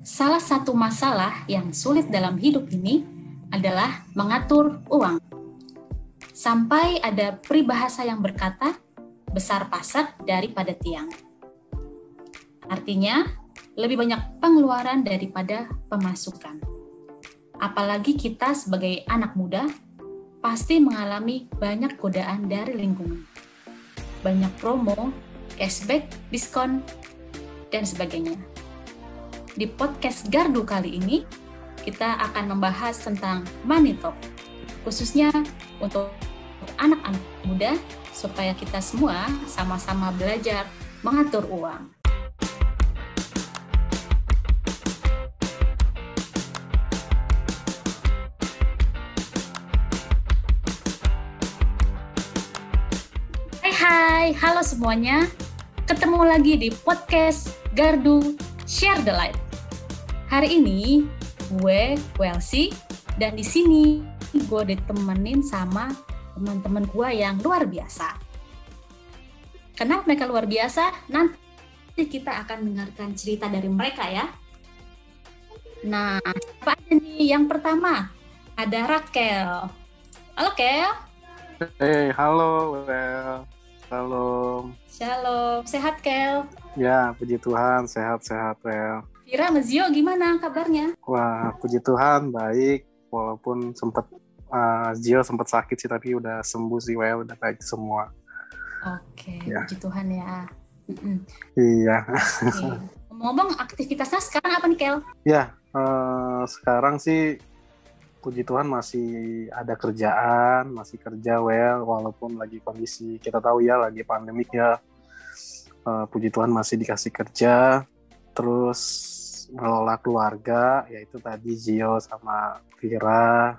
Salah satu masalah yang sulit dalam hidup ini adalah mengatur uang. Sampai ada peribahasa yang berkata, besar pasak daripada tiang. Artinya, lebih banyak pengeluaran daripada pemasukan. Apalagi kita sebagai anak muda, pasti mengalami banyak godaan dari lingkungan. Banyak promo, cashback, diskon, dan sebagainya. Di podcast Gardu kali ini, kita akan membahas tentang Money Talk, khususnya untuk anak-anak muda, supaya kita semua sama-sama belajar mengatur uang. Hai, halo semuanya. Ketemu lagi di podcast Gardu Share the Light. Hari ini gue Welsi dan di sini gue ditemenin sama teman-teman gue yang luar biasa. Kenapa mereka luar biasa? Nanti kita akan dengarkan cerita dari mereka ya. Nah, apa aja nih? Yang pertama ada Raquel. Halo Kel. Halo Well. Shalom. Shalom, sehat Kel? Ya, puji Tuhan, sehat-sehat Well. Vira, Zio gimana kabarnya? Wah, puji Tuhan, baik. Walaupun Zio sempat sakit sih, tapi udah sembuh sih Well, udah baik semua. Oke, ya. Puji Tuhan ya. Iya. Okay. Ngomong aktivitasnya sekarang apa nih Kel? Ya, sekarang sih puji Tuhan masih ada kerjaan, masih kerja Well, walaupun lagi kondisi kita tahu ya lagi pandemik ya. Puji Tuhan masih dikasih kerja, terus mengelola keluarga, yaitu tadi Zio sama Vira,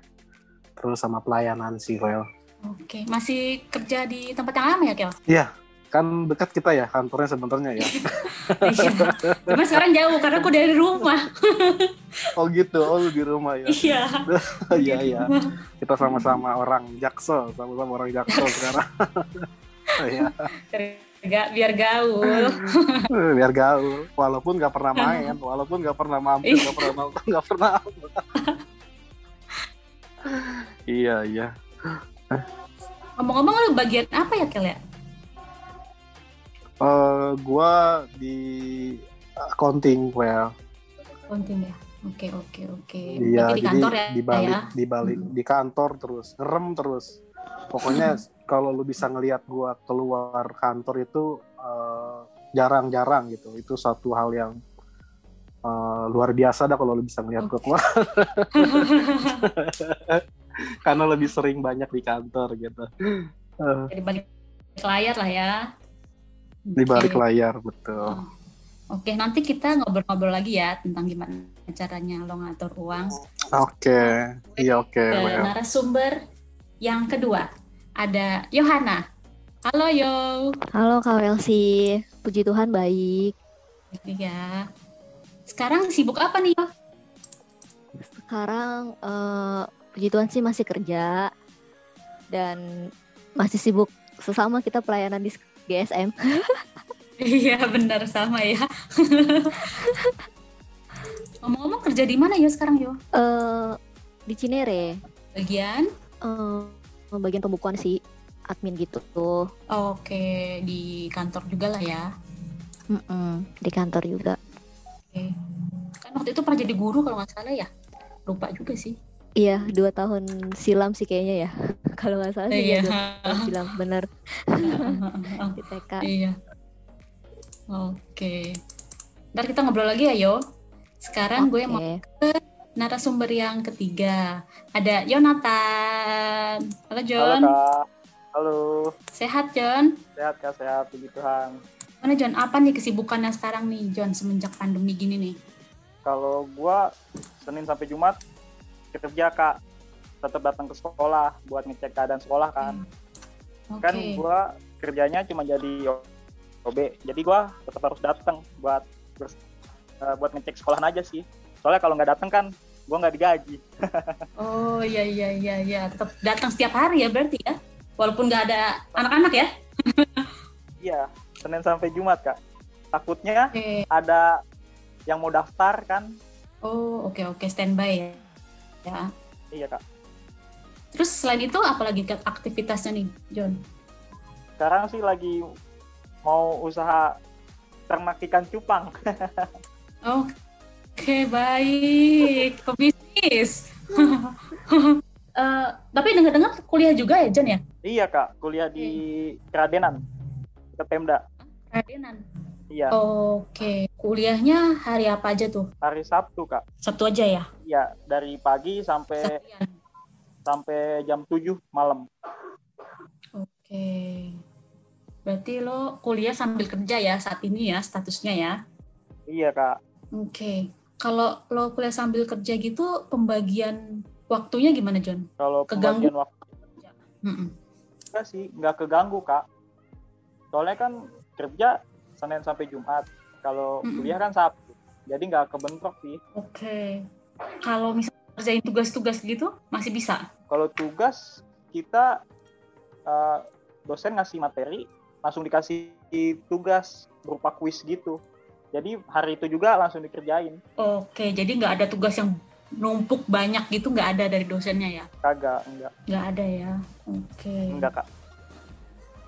terus sama pelayanan sih Well. Oke, masih kerja di tempat yang lama ya Kel? Iya, kan dekat kita ya kantornya sebenarnya ya. Iya. Cuma sekarang jauh karena aku dari rumah. Oh gitu, lu di rumah ya. Iya. Iya. Kita sama-sama orang Jaksel, sama-sama orang Jaksel sekarang. Iya. Biar gaul. Biar gaul, walaupun nggak pernah main, walaupun nggak pernah mampir, nggak pernah nonton, nggak pernah. Iya. Ngomong-ngomong lu bagian apa ya Kel ya? Gua di accounting Well. Accounting ya. Oke. Iya, di kantor ya. Dibalik di kantor terus, ngerem terus. Pokoknya kalau lu bisa ngelihat gua keluar kantor itu jarang-jarang gitu. Itu satu hal yang luar biasa dah kalau lu bisa ngelihat gua keluar. Karena lebih sering banyak di kantor gitu. Di balik layar lah ya. Di balik layar, betul. Oke, nanti kita ngobrol-ngobrol lagi ya tentang gimana caranya lo ngatur uang. Oke. Ke narasumber yang kedua, ada Yohana. Halo Yo. Halo Kak Welsi, puji Tuhan baik. Iya. Sekarang sibuk apa nih Yo? Sekarang puji Tuhan sih masih kerja dan masih sibuk sesama kita pelayanan di GSM. Iya benar sama ya. Ngomong-ngomong kerja di mana Yo sekarang Yo? Di Cinere. Bagian pembukuan sih, admin gitu tuh. Oke, di kantor juga lah ya. Di kantor juga. Oke. Kan waktu itu pernah jadi guru kalau nggak salah ya? Lupa juga sih. Iya, 2 tahun silam sih kayaknya ya. Kalau nggak salah sih 2 tahun silam, bener. Di TK. Iya. Oke. Ntar kita ngobrol lagi ya Yo. Sekarang gue mau ke narasumber yang ketiga. Ada Yonatan. Halo John. Halo Kak. Halo. Sehat John? Sehat Kak, sehat, puji Tuhan. Mana John, apa nih kesibukannya sekarang nih John semenjak pandemi gini nih? Kalau gua Senin sampai Jumat kerja Kak. Tetap datang ke sekolah buat ngecek keadaan sekolah kan. Kan gua kerjanya cuma jadi OB. Jadi gua tetap harus datang buat ngecek sekolahan aja sih. Soalnya kalau nggak datang kan gua nggak digaji. Oh iya. Tetap datang setiap hari ya berarti ya? Walaupun nggak ada anak-anak ya? Iya, Senin sampai Jumat Kak. Takutnya ada yang mau daftar kan, Oh, oke, standby ya. Iya Kak. Terus selain itu apalagi aktivitasnya nih, John? Sekarang sih lagi mau usaha ternak ikan cupang. Oke, baik. Pebisnis. Tapi dengar-dengar kuliah juga ya, John ya? Iya Kak, kuliah di Kradenan, ke Pemda. Kradenan. Iya. Oke, kuliahnya hari apa aja tuh? Hari Sabtu Kak. Sabtu aja ya? Iya, dari pagi sampai jam 7 malam. Oke. Berarti lo kuliah sambil kerja ya saat ini ya, statusnya ya? Iya Kak. Oke. Kalau lo kuliah sambil kerja gitu, pembagian waktunya gimana, John? Kalau pembagian waktu enggak sih, nggak keganggu Kak. Soalnya kan kerja Senin sampai Jumat. Kalau kuliah kan Sabtu. Jadi nggak kebentrok sih. Oke. Kalau misalnya kerjain tugas-tugas gitu, masih bisa? Kalau tugas, kita dosen ngasih materi, langsung dikasih tugas berupa kuis gitu. Jadi hari itu juga langsung dikerjain. Oke, jadi nggak ada tugas yang numpuk banyak gitu, nggak ada dari dosennya ya? Kagak, enggak. Nggak ada ya? Oke. Enggak Kak.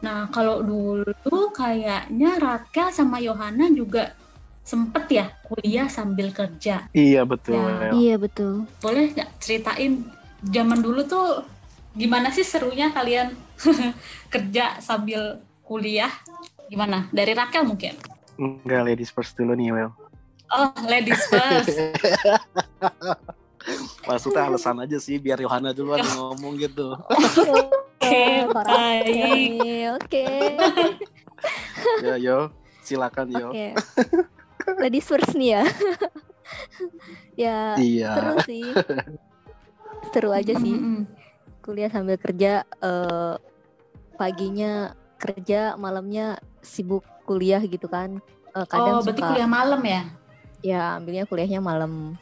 Nah, kalau dulu kayaknya Rakel sama Yohana juga sempet ya kuliah sambil kerja. Iya, betul. Ya. Iya, betul. Boleh nggak ceritain zaman dulu tuh gimana sih serunya kalian kerja sambil kuliah? Gimana? Dari Rakel mungkin? Enggak, ladies first dulu nih, Well. Oh, ladies first. Maksudnya alasan aja sih, biar Yohana duluan yang ngomong gitu. Oke, baik. Oke. Yo, silakan yo. Oke. Ladies first nih ya. Ya, Iya. seru sih. Seru aja sih. Kuliah sambil kerja, paginya kerja, malamnya sibuk kuliah gitu kan. Kadang berarti suka kuliah malam ya? Ya, ambilnya kuliahnya malam.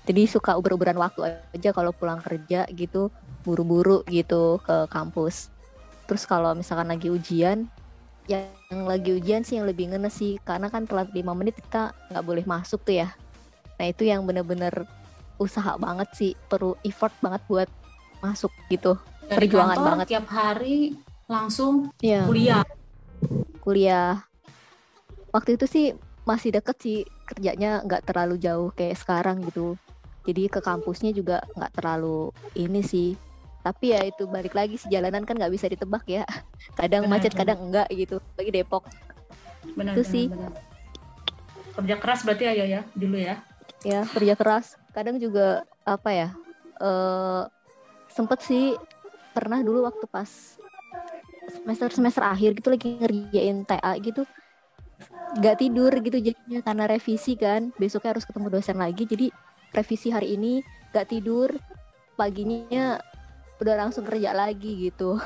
Jadi suka uber-uberan waktu aja kalau pulang kerja gitu, buru-buru gitu ke kampus. Terus kalau misalkan lagi ujian, yang lagi ujian sih yang lebih ngenes sih, karena kan telat 5 menit kita nggak boleh masuk tuh ya. Nah itu yang bener-bener usaha banget sih, perlu effort banget buat masuk gitu. Dari Perjuangan kantor, banget. Tiap hari langsung ya, kuliah. Waktu itu sih masih deket sih, kerjanya nggak terlalu jauh kayak sekarang gitu. Jadi ke kampusnya juga nggak terlalu ini sih. Tapi ya itu balik lagi sih, jalanan kan nggak bisa ditebak ya. Kadang macet, kadang enggak gitu. Bagi Depok. Benar, itu sih. Kerja keras berarti ayo ya dulu ya. Ya, kerja keras. Kadang juga apa ya? Sempet sih pernah dulu waktu pas semester akhir gitu lagi ngerjain TA gitu. Nggak tidur gitu jadinya karena revisi kan. Besoknya harus ketemu dosen lagi. Jadi revisi hari ini gak tidur, paginya udah langsung kerja lagi gitu.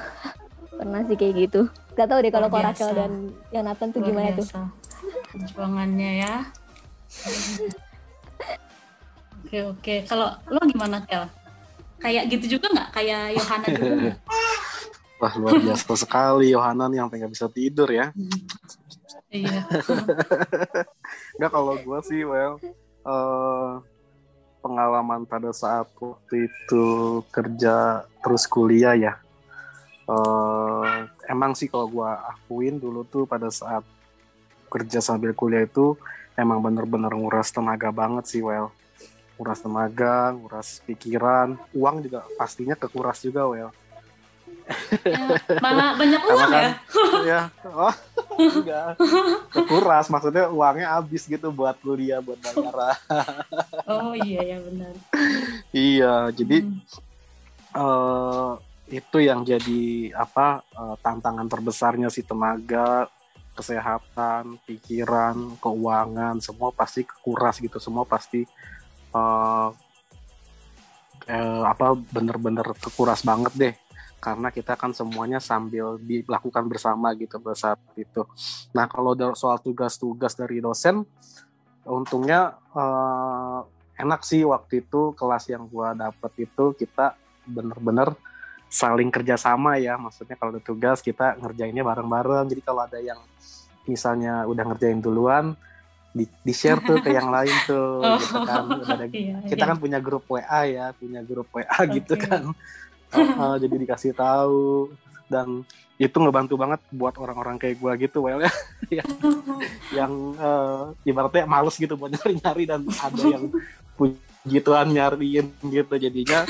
Pernah sih kayak gitu. Gak tahu deh kalau Rakel dan yang Nathan tuh gimana tuh perjuangannya ya. Oke. Kalau lo gimana, Kel? Kayak gitu juga nggak? Kayak Yohana juga? Wah, luar biasa sekali Yohana nih, sampai nggak bisa tidur ya. Iya. Nggak, kalau gue sih, pengalaman pada saat waktu itu kerja terus kuliah ya, emang sih kalau gue akuin dulu tuh pada saat kerja sambil kuliah itu emang bener-bener nguras tenaga banget sih, nguras tenaga, nguras pikiran, uang juga pastinya kekuras juga, malah banyak uang kan, ya? Oh, enggak. Kekuras, maksudnya uangnya habis gitu buat kuliah, buat bayaran. Oh iya ya benar. Iya, jadi itu yang jadi tantangan terbesarnya sih, tenaga, kesehatan, pikiran, keuangan, semua pasti kekuras gitu, semua pasti bener-bener kekuras banget deh. Karena kita kan semuanya sambil dilakukan bersama gitu pada saat itu. Nah, kalau soal tugas-tugas dari dosen, untungnya enak sih waktu itu kelas yang gua dapet itu kita bener-bener saling kerjasama ya. Maksudnya kalau ada tugas kita ngerjainnya bareng-bareng. Jadi kalau ada yang misalnya udah ngerjain duluan, di share tuh ke yang lain tuh gitu kan. Kita iya. kan punya grup WA gitu kan. Jadi dikasih tahu, dan itu ngebantu banget buat orang-orang kayak gue gitu, well ya, yang ibaratnya males gitu buat nyari-nyari, dan ada yang puji Tuhan nyariin gitu, jadinya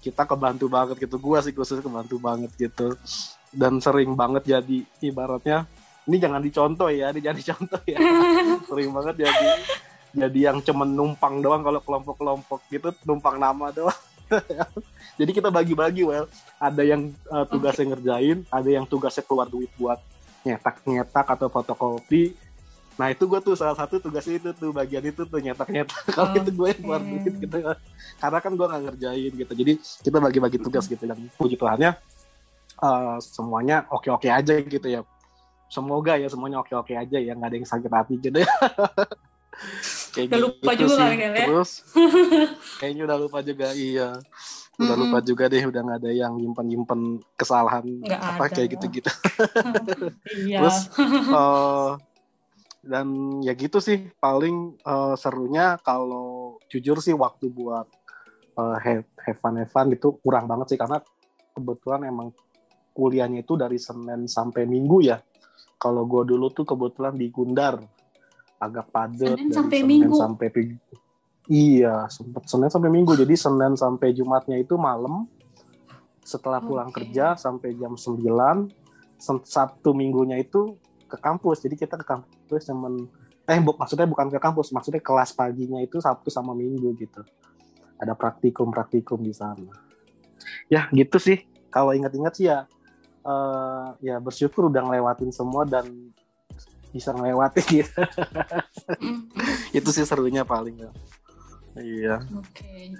kita kebantu banget gitu, gue sih khusus kebantu banget gitu, dan sering banget jadi ibaratnya ini jangan dicontoh ya, sering banget jadi yang cuman numpang doang kalau kelompok-kelompok gitu, numpang nama doang. Jadi kita bagi-bagi, well, ada yang tugasnya ngerjain, ada yang tugasnya keluar duit buat nyetak atau fotokopi. Nah itu gue tuh salah satu tugasnya itu tuh, bagian itu tuh nyetak. Kalau itu gue yang keluar duit gitu, karena kan gue nggak ngerjain gitu. Jadi kita bagi-bagi tugas gitu, dan puji Tuhannya semuanya oke-oke aja gitu ya. Semoga ya semuanya oke-oke aja ya, nggak ada yang sakit hati gitu ya. Kayak udah lupa gitu juga sih. Terus kayaknya udah lupa juga, iya. Udah lupa juga deh, udah nggak ada yang nyimpen kesalahan nggak apa ada. Kayak gitu-gitu. Iya. Terus dan ya gitu sih paling serunya. Kalau jujur sih waktu buat have fun gitu kurang banget sih, karena kebetulan emang kuliahnya itu dari Senin sampai Minggu ya. Kalau gue dulu tuh kebetulan di Gundar, agak padat dari Senin sampai iya, sempet Senin sampai Minggu. Jadi Senin sampai Jumatnya itu malam, setelah pulang kerja sampai jam 9. Sabtu Minggunya itu ke kampus. Jadi kita ke kampus maksudnya bukan ke kampus, maksudnya kelas paginya itu Sabtu sama Minggu gitu. Ada praktikum di sana. Ya gitu sih. Kalau ingat-ingat sih ya bersyukur udah ngelewatin semua dan bisa ngelewatin gitu. Itu sih serunya paling ya. Iya. Oke,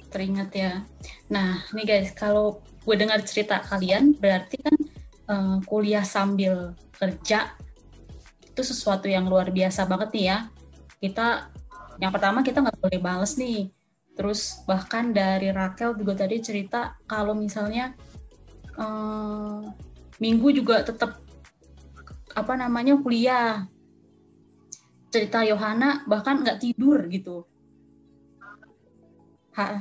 teringat ya. Nah, nih guys, kalau gue dengar cerita kalian, berarti kan kuliah sambil kerja itu sesuatu yang luar biasa banget nih ya. Yang pertama kita nggak boleh males nih. Terus bahkan dari Rakel juga tadi cerita kalau misalnya Minggu juga tetap kuliah. Cerita Yohana bahkan nggak tidur gitu.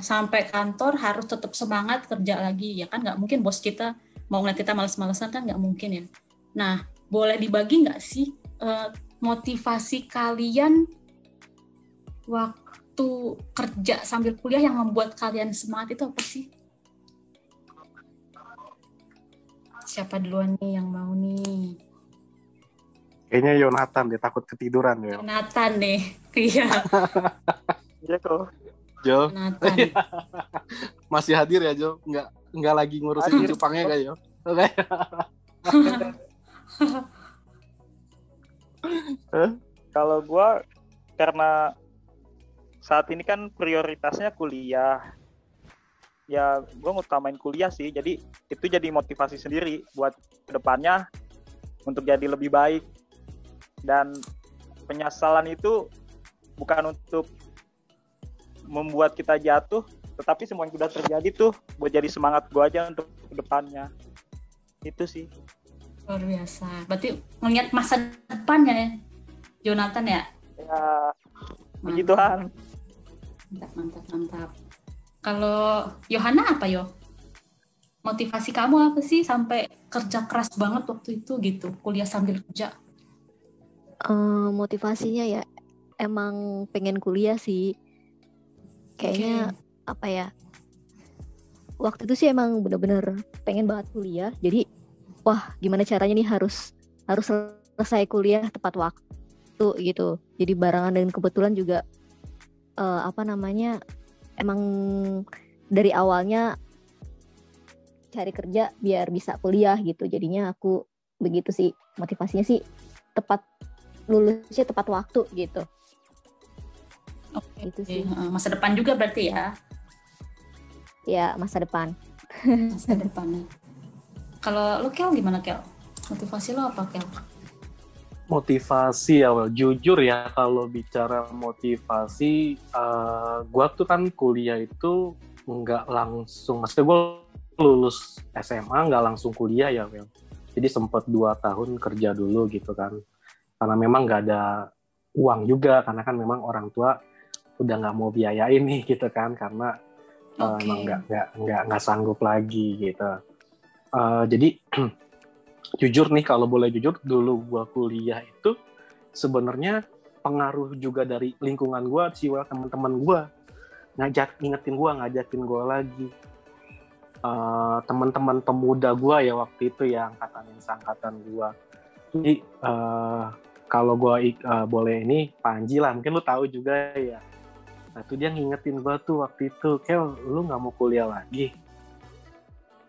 Sampai kantor harus tetap semangat kerja lagi, ya kan nggak mungkin bos kita mau ngeliat kita males-malesan, kan nggak mungkin ya. Nah, boleh dibagi nggak sih motivasi kalian waktu kerja sambil kuliah yang membuat kalian semangat itu apa sih? Siapa duluan nih yang mau nih? Kayaknya Yonatan dia takut ketiduran ya. Yonatan nih, iya. Iya kok. Jo, masih hadir ya Jo? Nggak lagi ngurusin cupangnya kayak Jo? Oke. Kalau gue karena saat ini kan prioritasnya kuliah, ya gue ngutamain kuliah sih. Jadi itu jadi motivasi sendiri buat kedepannya untuk jadi lebih baik. Dan penyesalan itu bukan untuk membuat kita jatuh, tetapi semua yang sudah terjadi tuh buat jadi semangat gue aja untuk kedepannya. Itu sih. Luar biasa. Berarti ngelihat masa depan ya, Jonathan ya? Ya, puji Tuhan. Mantap. Kalau Yohana apa Yo? Motivasi kamu apa sih sampai kerja keras banget waktu itu gitu, kuliah sambil kerja? Motivasinya ya emang pengen kuliah sih. Kayaknya apa ya? Waktu itu sih emang bener-bener pengen banget kuliah. Jadi wah gimana caranya nih harus selesai kuliah tepat waktu gitu. Jadi barengan dengan kebetulan juga emang dari awalnya cari kerja biar bisa kuliah gitu. Jadinya aku begitu sih, motivasinya sih lulusnya tepat waktu gitu. Oke. Itu sih. Masa depan juga berarti ya? Ya, masa depan. Masa depan. Kalau lo Kel gimana Kel? Motivasi lo apa Kel? Motivasi ya, jujur ya kalau bicara motivasi, gue tuh kan kuliah itu nggak langsung, maksudnya gue lulus SMA nggak langsung kuliah ya, Wel. Jadi sempat 2 tahun kerja dulu gitu kan, karena memang nggak ada uang juga, karena kan memang orang tua udah nggak mau biayain nih gitu kan, karena emang nggak sanggup lagi gitu. Jadi jujur nih, kalau boleh jujur, dulu gue kuliah itu sebenarnya pengaruh juga dari lingkungan gue sih, teman-teman gue ngajakin gue lagi. Teman-teman pemuda gue ya waktu itu ya, angkatan gue. Jadi kalau gue boleh ini, Panji lah, mungkin lu tahu juga ya. Nah tuh dia ngingetin gue tuh waktu itu, Kel, lu nggak mau kuliah lagi?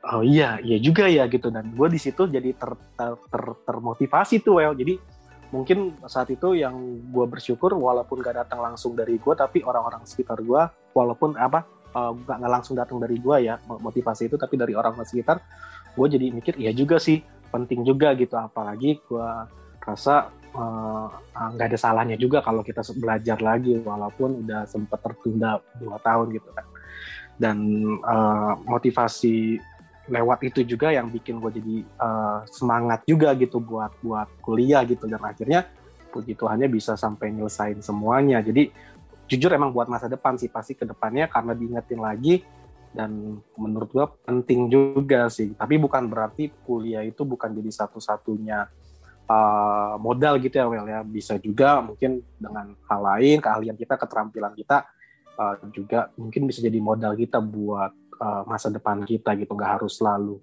Oh iya juga ya gitu. Dan gue di situ jadi termotivasi tuh, Jadi mungkin saat itu yang gue bersyukur, walaupun gak datang langsung dari gue, tapi orang-orang sekitar gue, walaupun gak langsung datang dari gue ya motivasi itu, tapi dari orang sekitar, gue jadi mikir iya juga sih, penting juga gitu. Apalagi gue rasa nggak ada salahnya juga kalau kita belajar lagi walaupun udah sempat tertunda 2 tahun gitu kan. Dan motivasi lewat itu juga yang bikin gue jadi semangat juga gitu buat kuliah gitu. Dan akhirnya puji Tuhannya bisa sampai nyelesain semuanya. Jadi jujur emang buat masa depan sih, pasti ke depannya karena diingetin lagi, dan menurut gue penting juga sih. Tapi bukan berarti kuliah itu bukan jadi satu-satunya modal gitu ya, Wel ya. Bisa juga mungkin dengan hal lain, keahlian kita, keterampilan kita juga mungkin bisa jadi modal kita buat masa depan kita gitu. Nggak harus selalu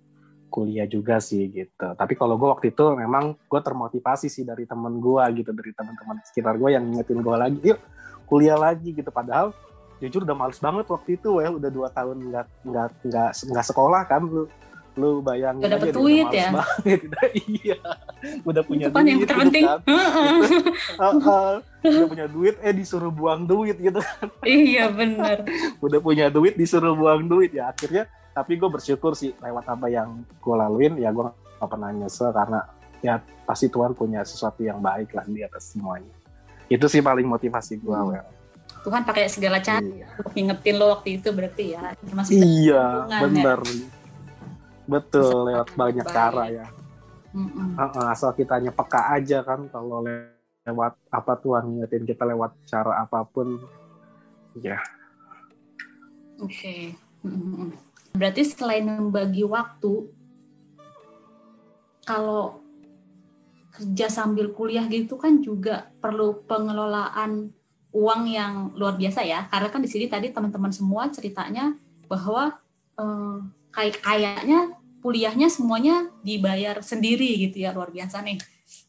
kuliah juga sih gitu. Tapi kalau gue waktu itu memang gue termotivasi sih dari temen gue gitu, dari teman-teman sekitar gue yang ngingetin gue lagi, yuk kuliah lagi gitu. Padahal jujur udah males banget waktu itu, Wel. Udah 2 tahun nggak sekolah kan, lu bayangin udah dapet duit ya. Iya, udah punya itu kan duit yang terpenting gitu kan. Udah punya duit disuruh buang duit gitu kan. Iya benar. Udah punya duit disuruh buang duit ya akhirnya. Tapi gue bersyukur sih lewat apa yang gue laluin ya, gue gak pernah nyesel karena ya pasti Tuhan punya sesuatu yang baik lah di atas semuanya. Itu sih paling motivasi gue. Well, Tuhan pakai segala cara untuk ngingetin lo waktu itu, berarti ya termasuk bener ya? Betul, lewat banyak cara ya. Asal kitanya peka aja kan, kalau lewat apa Tuhan ngingetin kita lewat cara apapun ya. Oke. Berarti selain membagi waktu, kalau kerja sambil kuliah gitu kan juga perlu pengelolaan uang yang luar biasa ya. Karena kan di sini tadi teman-teman semua ceritanya bahwa kayaknya kuliahnya semuanya dibayar sendiri gitu ya, luar biasa nih.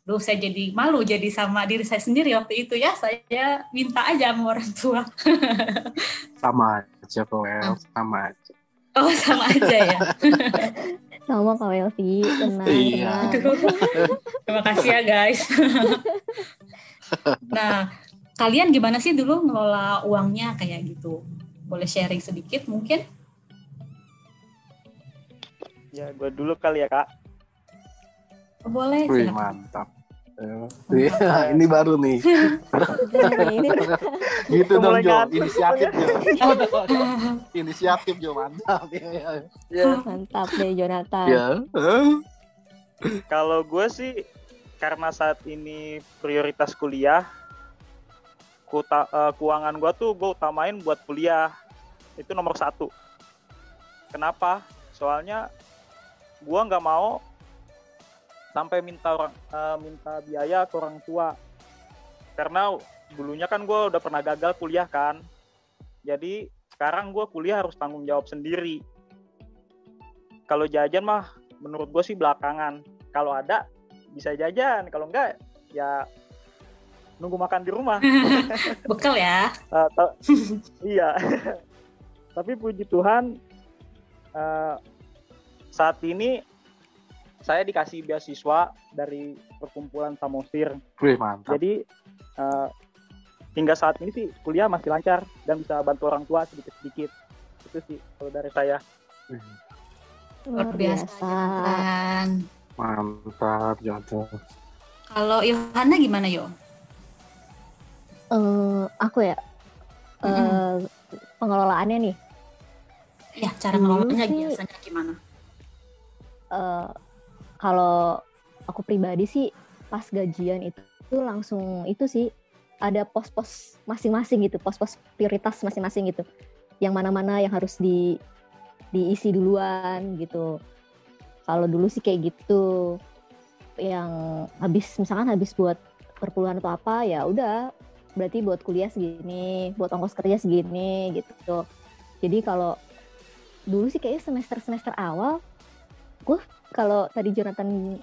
Duh, saya jadi malu jadi sama diri saya sendiri waktu itu ya, saya minta aja sama orang tua. Sama aja kok, sama aja. Oh, sama aja ya. Sama Kak Welsi, tenang. Iya. Terima kasih ya guys. Nah, kalian gimana sih dulu ngelola uangnya kayak gitu? Boleh sharing sedikit mungkin? Ya, gue dulu kali ya, Kak. Boleh. Wih, mantap. Ini baru nih. Gitu dong, Jo. Inisiatif, Jo. Mantap. Ya. Mantap deh, Jonathan. Ya. Kalau gue sih, karena saat ini prioritas kuliah, keuangan gue tuh gue utamain buat kuliah. Itu nomor 1. Kenapa? Soalnya gue nggak mau sampai minta biaya ke orang tua, karena dulunya kan gue udah pernah gagal kuliah kan. Jadi sekarang gue kuliah harus tanggung jawab sendiri. Kalau jajan mah menurut gue sih belakangan. Kalau ada bisa jajan, kalau enggak ya nunggu makan di rumah. Bekal ya. Iya. Tapi puji Tuhan saat ini saya dikasih beasiswa dari perkumpulan Samosir. Wih, mantap. Jadi hingga saat ini sih kuliah masih lancar dan bisa bantu orang tua sedikit-sedikit. Itu sih kalau dari saya. Luar biasa. Mantap, Jonathan. Kalau Yohana gimana, Yo? Aku ya, pengelolaannya nih. Ya, cara mengelolanya biasanya gimana? Kalau aku pribadi sih pas gajian itu langsung itu sih ada pos-pos masing-masing gitu, pos-pos prioritas masing-masing gitu. Yang mana-mana yang harus diisi duluan gitu. Kalau dulu sih kayak gitu. Yang misalkan habis buat perpuluhan atau apa, ya udah berarti buat kuliah segini, buat ongkos kerja segini gitu. Jadi kalau dulu sih kayaknya semester awal, gue kalau tadi Jonathan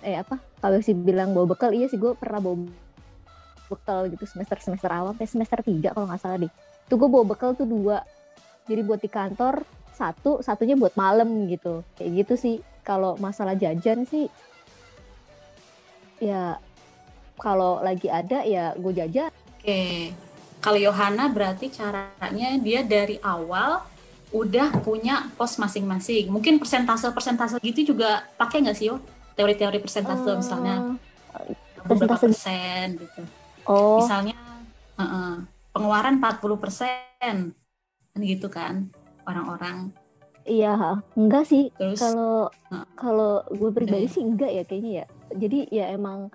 kalau sih bilang bawa bekal, iya sih gue pernah bawa bekal gitu semester awal, sampai semester 3 kalau nggak salah deh. Tuh gue bawa bekal tuh 2, jadi buat di kantor satunya buat malam gitu, kayak gitu sih. Kalau masalah jajan sih, ya kalau lagi ada ya gue jajan. Oke, kalau Yohana berarti caranya dia dari awal udah punya pos masing-masing. Mungkin persentase gitu juga pakai nggak sih, Yo? Teori-teori persentase misalnya berapa persen gitu. Misalnya pengeluaran 40%, kan gitu kan orang-orang. Iya, enggak sih. Terus kalau gue pribadi sih enggak ya kayaknya ya. Jadi ya emang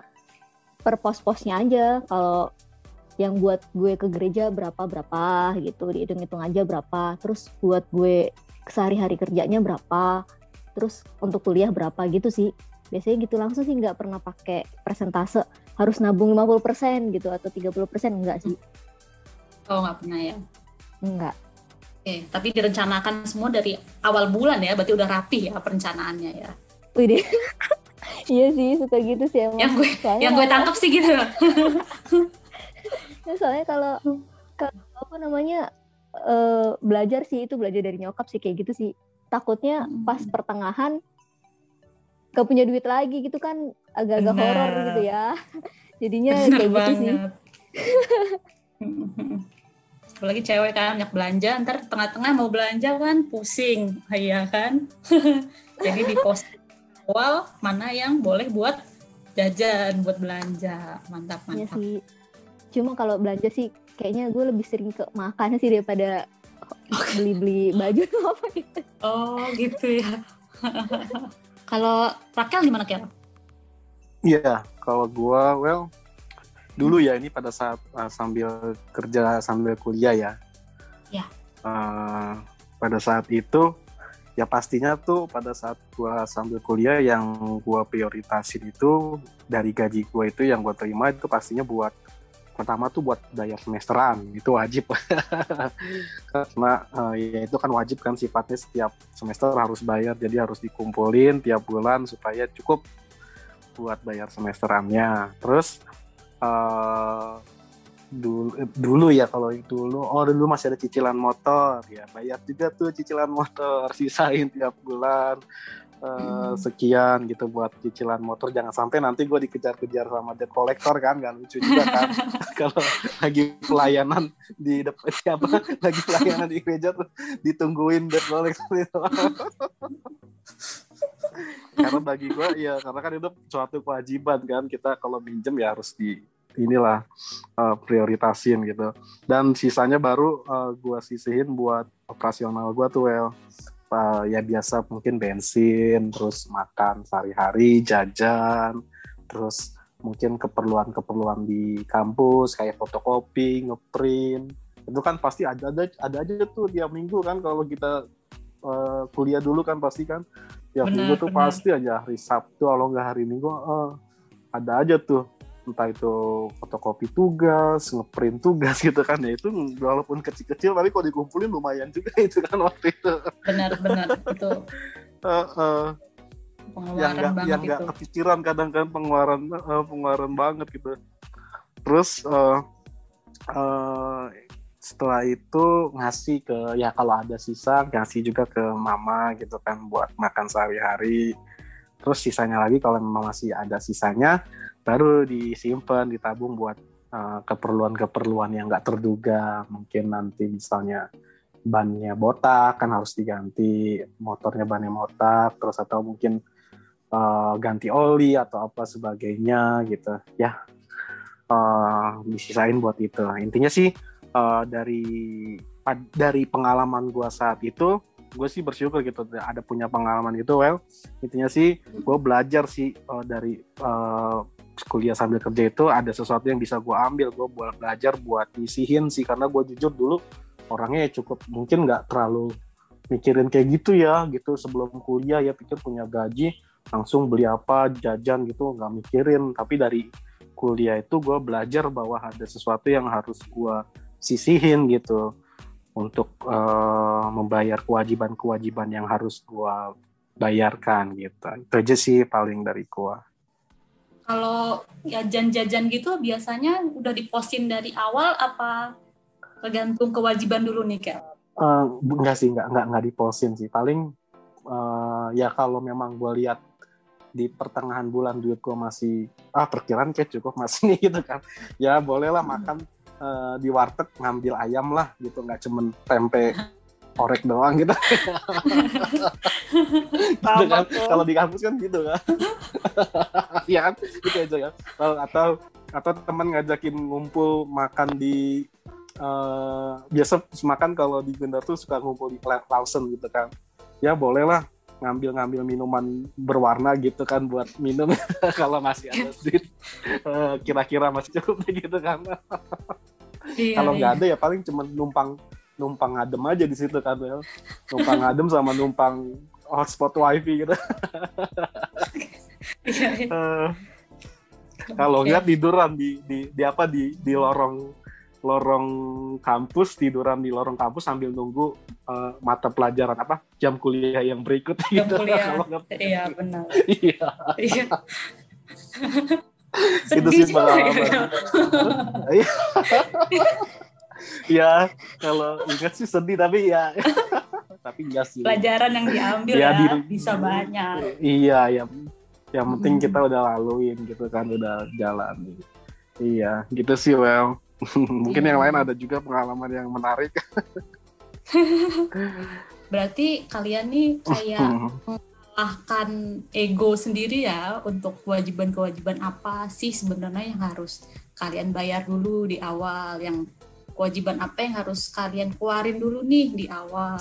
per pos-posnya aja. Kalau yang buat gue ke gereja berapa gitu, dihitung-hitung aja berapa. Terus buat gue sehari-hari kerjanya berapa. Terus untuk kuliah berapa gitu sih. Biasanya gitu langsung sih, nggak pernah pakai persentase. Harus nabung 50% gitu atau 30%, enggak sih. Oh, nggak pernah ya? Enggak. Oke, tapi direncanakan semua dari awal bulan ya, berarti udah rapi ya perencanaannya ya. Widih. Iya sih, suka gitu sih emang. Yang gue tangkap sih gitu. Soalnya kalau belajar dari nyokap sih kayak gitu sih. Takutnya pas pertengahan gak punya duit lagi gitu kan, agak-agak horor gitu ya. Jadinya bener kayak banget. Gitu sih. Apalagi cewek kan banyak belanja, ntar tengah-tengah mau belanja kan pusing, iya kan. Jadi di pos awal mana yang boleh buat jajan, buat belanja. Mantap. Iya sih. Cuma kalau belanja sih kayaknya gue lebih sering ke makan sih daripada beli baju atau apa gitu. Oh gitu ya. Kalau Rakel gimana, Kel? Iya, kalau gue dulu ya, ini pada saat sambil kerja sambil kuliah ya. Ya. Pada saat itu ya pastinya tuh pada saat gue sambil kuliah yang gue prioritasin itu dari gaji gue itu yang gue terima itu pastinya buat pertama tuh buat bayar semesteran, itu wajib. Karena ya itu kan wajib kan sifatnya, setiap semester harus bayar, jadi harus dikumpulin tiap bulan supaya cukup buat bayar semesterannya. Terus dulu ya, kalau dulu masih ada cicilan motor ya, bayar juga tuh cicilan motor, sisain tiap bulan sekian gitu buat cicilan motor. Jangan sampai nanti gue dikejar-kejar sama debt collector kan, gak lucu juga kan. Kalau lagi pelayanan di depan lagi pelayanan di gereja tuh ditungguin debt collector itu. Karena bagi gue ya, karena kan itu suatu kewajiban kan, kita kalau minjem ya harus prioritasin gitu. Dan sisanya baru gue sisihin buat operasional gue tuh ya biasa mungkin bensin, terus makan sehari-hari, jajan, terus mungkin keperluan di kampus kayak fotokopi, ngeprint. Itu kan pasti ada aja tuh tiap minggu kan, kalau kita kuliah dulu kan pasti kan tiap minggu tuh pasti aja, hari Sabtu kalau nggak hari Minggu ada aja tuh, entah itu fotokopi tugas, ngeprint tugas gitu kan ya. Itu walaupun kecil-kecil tapi kalau dikumpulin lumayan juga itu kan waktu itu. Benar itu. Yang nggak kepikiran kadang kan, pengeluaran banget gitu. Terus setelah itu ngasih ya kalau ada sisa ngasih juga ke mama gitu kan buat makan sehari-hari. Terus sisanya lagi kalau memang masih ada sisanya baru disimpan, ditabung buat keperluan yang nggak terduga. Mungkin nanti misalnya bannya botak kan harus diganti, motornya bannya botak, terus atau mungkin ganti oli atau apa sebagainya gitu ya, disisain buat itu. Intinya sih dari pengalaman gue saat itu, gue sih bersyukur gitu ada punya pengalaman gitu. Intinya sih gue belajar sih dari kuliah sambil kerja itu ada sesuatu yang bisa gue ambil, gue belajar buat nyisihin sih, karena gue jujur dulu orangnya cukup mungkin nggak terlalu mikirin kayak gitu ya, gitu sebelum kuliah ya pikir punya gaji langsung beli apa jajan gitu, nggak mikirin. Tapi dari kuliah itu gue belajar bahwa ada sesuatu yang harus gue sisihin gitu untuk membayar kewajiban-kewajiban yang harus gue bayarkan gitu. Itu aja sih paling dari gue. Kalau jajan-jajan gitu biasanya udah diposin dari awal apa tergantung kewajiban dulu nih, Kel? Enggak sih, enggak diposin sih. Paling ya kalau memang gue lihat di pertengahan bulan duit gue masih perkiraan kayak cukup masih nih gitu kan. Ya bolehlah makan di warteg ngambil ayam lah gitu, nggak cuman tempe orek doang gitu. Gitu kan? Kalau di kampus kan gitu kan. Ya kan, gitu aja kan. Atau teman ngajakin ngumpul makan di biasa makan kalau di Gendar tuh suka ngumpul di Lawson gitu kan. Ya bolehlah ngambil minuman berwarna gitu kan buat minum kalau masih ada duit. Kira-kira masih cukup gitu kan. Kalau nggak ada ya paling cuma numpang adem aja di situ kan, ya. Numpang adem sama numpang hotspot wifi gitu. Kalau nggak tiduran di lorong kampus, tiduran di lorong kampus sambil nunggu mata pelajaran jam kuliah yang berikut jam gitu. Kuliah. Iya benar. Iya. Itu sih pengalaman. Ya, kalau ingat sih sedih tapi ya tapi enggak sih. Pelajaran yang diambil ya bisa banyak. Iya, yang penting kita udah laluin gitu kan, udah jalan. Iya, gitu sih well. Mungkin yang lain ada juga pengalaman yang menarik. Berarti kalian nih kayak mengalahkan ego sendiri ya untuk kewajiban-kewajiban apa sih sebenarnya yang harus kalian bayar dulu di awal, yang kewajiban apa yang harus kalian keluarin dulu nih di awal,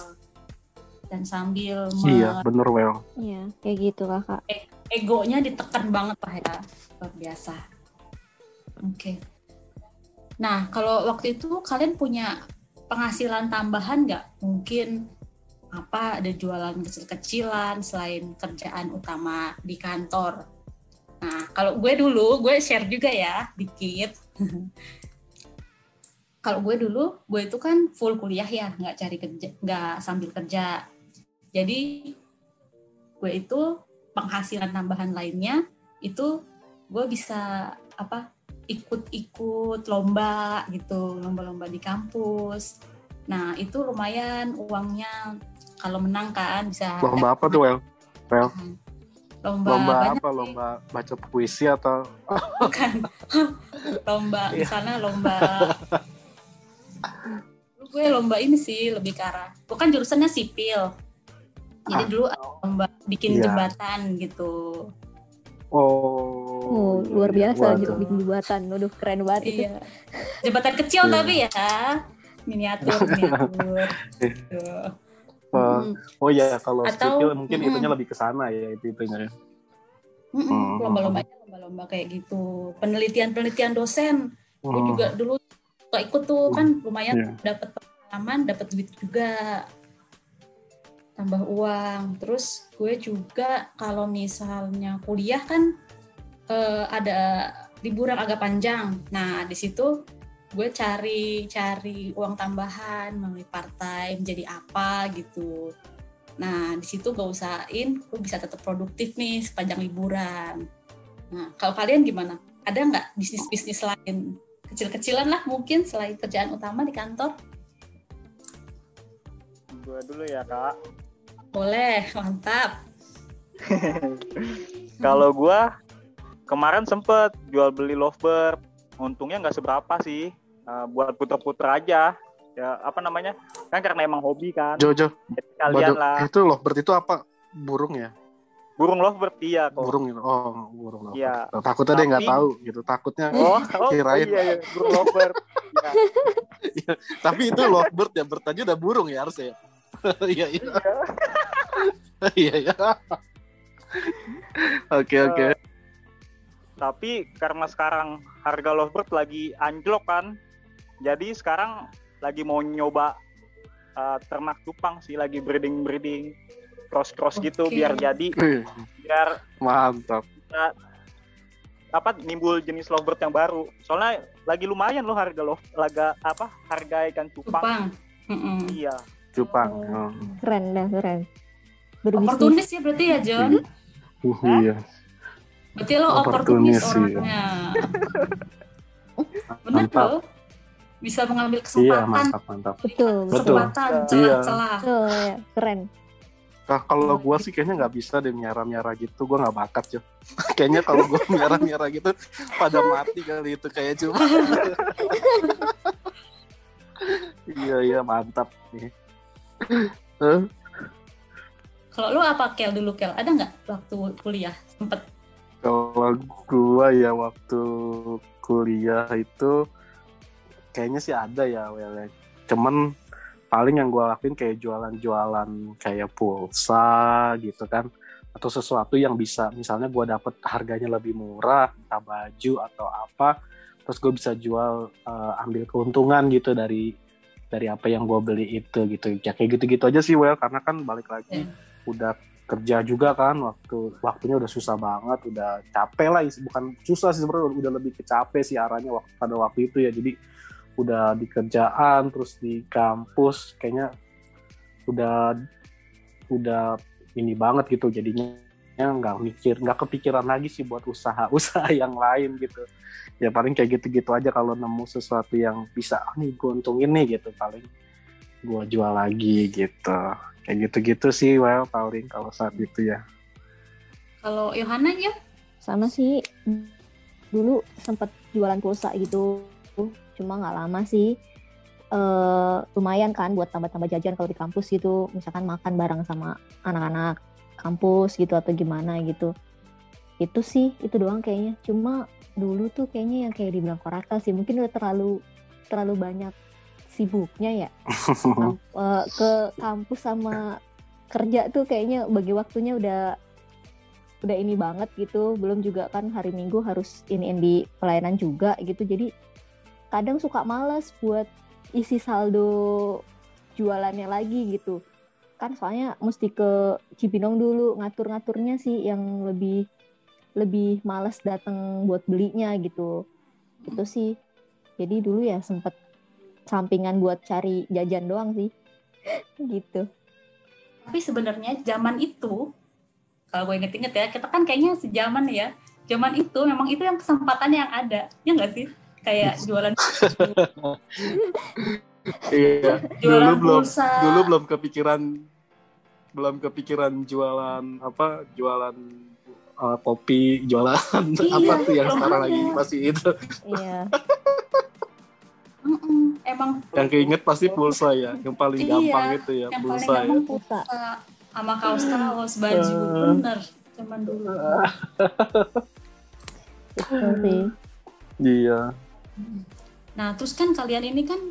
dan sambil iya bener well. Iya kayak gitu kakak. Egonya ditekan banget lah ya, luar biasa. Oke. Nah kalau waktu itu kalian punya penghasilan tambahan nggak? Mungkin ada jualan kecil-kecilan selain kerjaan utama di kantor. Nah kalau gue share juga ya dikit. Kalau gue itu kan full kuliah ya, nggak cari kerja, nggak sambil kerja. Jadi gue itu penghasilan tambahan lainnya itu gue bisa ikut lomba gitu, lomba-lomba di kampus. Nah itu lumayan uangnya, kalau menang kan bisa. Lomba apa tuh well? Lomba apa? Lomba baca puisi atau? Bukan. Lomba di sana lomba. Gue lomba ini sih lebih ke arah, bukan jurusannya sipil, jadi dulu lomba bikin jembatan gitu. Luar biasa gitu, bikin jembatan, udah keren banget itu. Iya. Jembatan kecil tapi ya miniatur. Oh ya kalau sipil mungkin itunya lebih ke sana ya itunya. Lomba-lomba kayak gitu, penelitian dosen. Gue juga dulu ikut tuh kan lumayan dapat pengalaman, dapat duit juga, tambah uang. Terus gue juga kalau misalnya kuliah kan ada liburan agak panjang. Nah di situ gue cari uang tambahan melalui part time jadi apa gitu. Nah di situ gue usahain gue bisa tetap produktif nih sepanjang liburan. Nah kalau kalian gimana? Ada nggak bisnis lain? Kecil-kecilan lah mungkin selain kerjaan utama di kantor. Gue dulu ya kak. Boleh, mantap. Kalau gue kemarin sempet jual beli lovebird, untungnya nggak seberapa sih, buat puter-puter aja. Ya kan karena emang hobi kan. Jojo. Kalian lah. Itu lovebird itu apa? Burung ya? Burung lovebird iya kok. Burung itu. Burung lovebird. Iya. Takutnya dia nggak tahu gitu. Takutnya kirain. Iya, burung lovebird. Ya. Tapi itu lovebird ya, bird aja udah burung ya harusnya. Iya. Iya. Oke. Tapi karena sekarang harga lovebird lagi anjlok kan, jadi sekarang lagi mau nyoba ternak cupang sih, lagi breeding cross gitu biar mantap. Bisa nimbul jenis lovebird yang baru. Soalnya lagi lumayan loh harga ikan cupang. Iya. Cupang. Keren. Oportunis ya berarti ya, John? Iya. Berarti lo oportunis orangnya. Bener loh. Bisa mengambil kesempatan. Iya, mantap. Betul. Kesempatan, celah-celah. Ya. Keren. Nah, kalau gue sih kayaknya nggak bisa deh miara-miara gitu, gue nggak bakat ya. Kayaknya kalau gue miara-miara gitu pada mati kali itu kayak cuma. Iya mantap nih. Kalau lu apa Kel dulu Kel? Ada nggak waktu kuliah sempet? Kalau gue ya waktu kuliah itu kayaknya sih ada ya, cuman paling yang gue lakuin kayak jualan kayak pulsa gitu kan, atau sesuatu yang bisa misalnya gue dapet harganya lebih murah, entah baju atau apa, terus gue bisa jual, ambil keuntungan gitu dari apa yang gue beli itu gitu ya, kayak gitu aja sih karena kan balik lagi udah kerja juga kan, waktunya udah susah banget, udah capek lah, bukan susah sih sebenarnya, udah lebih capek sih arahnya pada waktu itu ya. Jadi udah di kerjaan terus di kampus kayaknya udah ini banget gitu, jadinya nggak kepikiran lagi sih buat usaha yang lain gitu ya. Paling kayak gitu aja, kalau nemu sesuatu yang bisa nih gue untungin nih gitu, paling gue jual lagi gitu, kayak gitu sih paling kalau saat itu ya. Kalau Yohana ya sama sih, dulu sempat jualan pulsa gitu, cuma nggak lama sih. Lumayan kan buat tambah-tambah jajan kalau di kampus gitu, misalkan makan bareng sama anak-anak kampus gitu atau gimana gitu. Itu sih, itu doang kayaknya. Cuma dulu tuh kayaknya yang kayak dibilang Korakal sih, mungkin udah terlalu banyak sibuknya ya. Ke kampus sama kerja tuh kayaknya bagi waktunya udah ini banget gitu. Belum juga kan hari Minggu harus iniin di pelayanan juga gitu, jadi kadang suka malas buat isi saldo jualannya lagi gitu kan, soalnya mesti ke Cibinong dulu ngatur-ngaturnya sih, yang lebih malas datang buat belinya gitu. Itu sih, jadi dulu ya sempet sampingan buat cari jajan doang sih. Gitu. Tapi sebenarnya zaman itu, kalau gue inget-inget ya, kita kan kayaknya sejaman ya, zaman itu memang itu yang kesempatannya yang ada, ya nggak sih? Kayak jualan iya, jualan dulu pulsa. belum kepikiran jualan kopi, jualan apa tuh yang sekarang lagi masih itu. Iya. Emang yang keinget pasti pulsa ya, yang paling gampang itu ya, yang pulsa paling gampang ya. Pulsa sama kaos baju, bener zaman dulu. Itu sih. Iya. Nah, terus kan kalian ini kan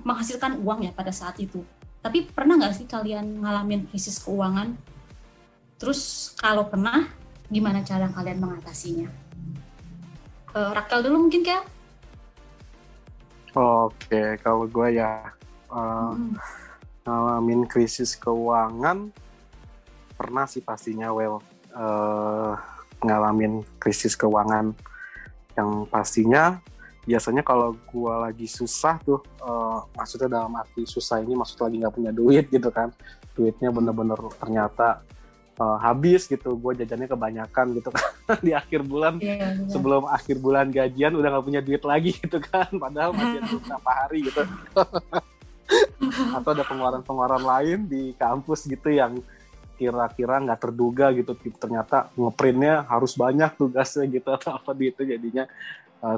menghasilkan uang ya pada saat itu. Tapi pernah nggak sih kalian ngalamin krisis keuangan? Terus kalau pernah, gimana cara kalian mengatasinya? Rakel dulu mungkin Kel? Oke, kalau gue ya ngalamin krisis keuangan, pernah sih pastinya ngalamin krisis keuangan. Yang pastinya biasanya kalau gue lagi susah tuh, maksudnya dalam arti susah ini maksud lagi nggak punya duit gitu kan, duitnya bener-bener ternyata habis gitu, gue jajannya kebanyakan gitu kan di akhir bulan, sebelum akhir bulan gajian udah nggak punya duit lagi gitu kan, padahal masih ada beberapa hari gitu. Atau ada pengeluaran lain di kampus gitu yang kira-kira nggak terduga gitu, ternyata ngeprintnya harus banyak tugasnya gitu atau apa gitu, jadinya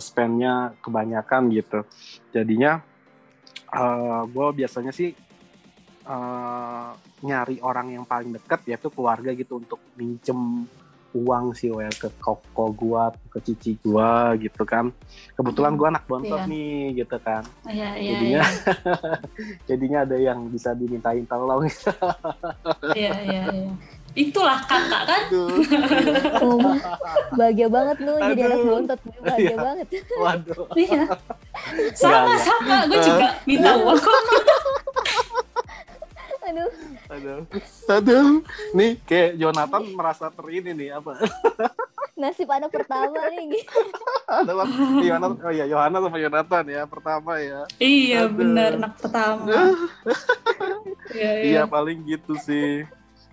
spendnya kebanyakan gitu. Jadinya gue biasanya sih nyari orang yang paling dekat, yaitu keluarga gitu, untuk minjem uang sih ke koko gue, ke cici gue gitu kan. Kebetulan gue anak bontot nih gitu kan. Jadinya jadinya ada yang bisa dimintain tolong. Iya. Itulah kakak kan. Oh, bahagia banget lu jadi anak bontot, bahagia banget. Waduh. Iya. Sama-sama, gue juga minta uang kok. Aduh, Nih kayak Jonathan merasa terini nih apa? nasib anak pertama nih. Ada Yohana sama Jonathan ya pertama ya. Iya benar, anak pertama. Iya paling gitu sih.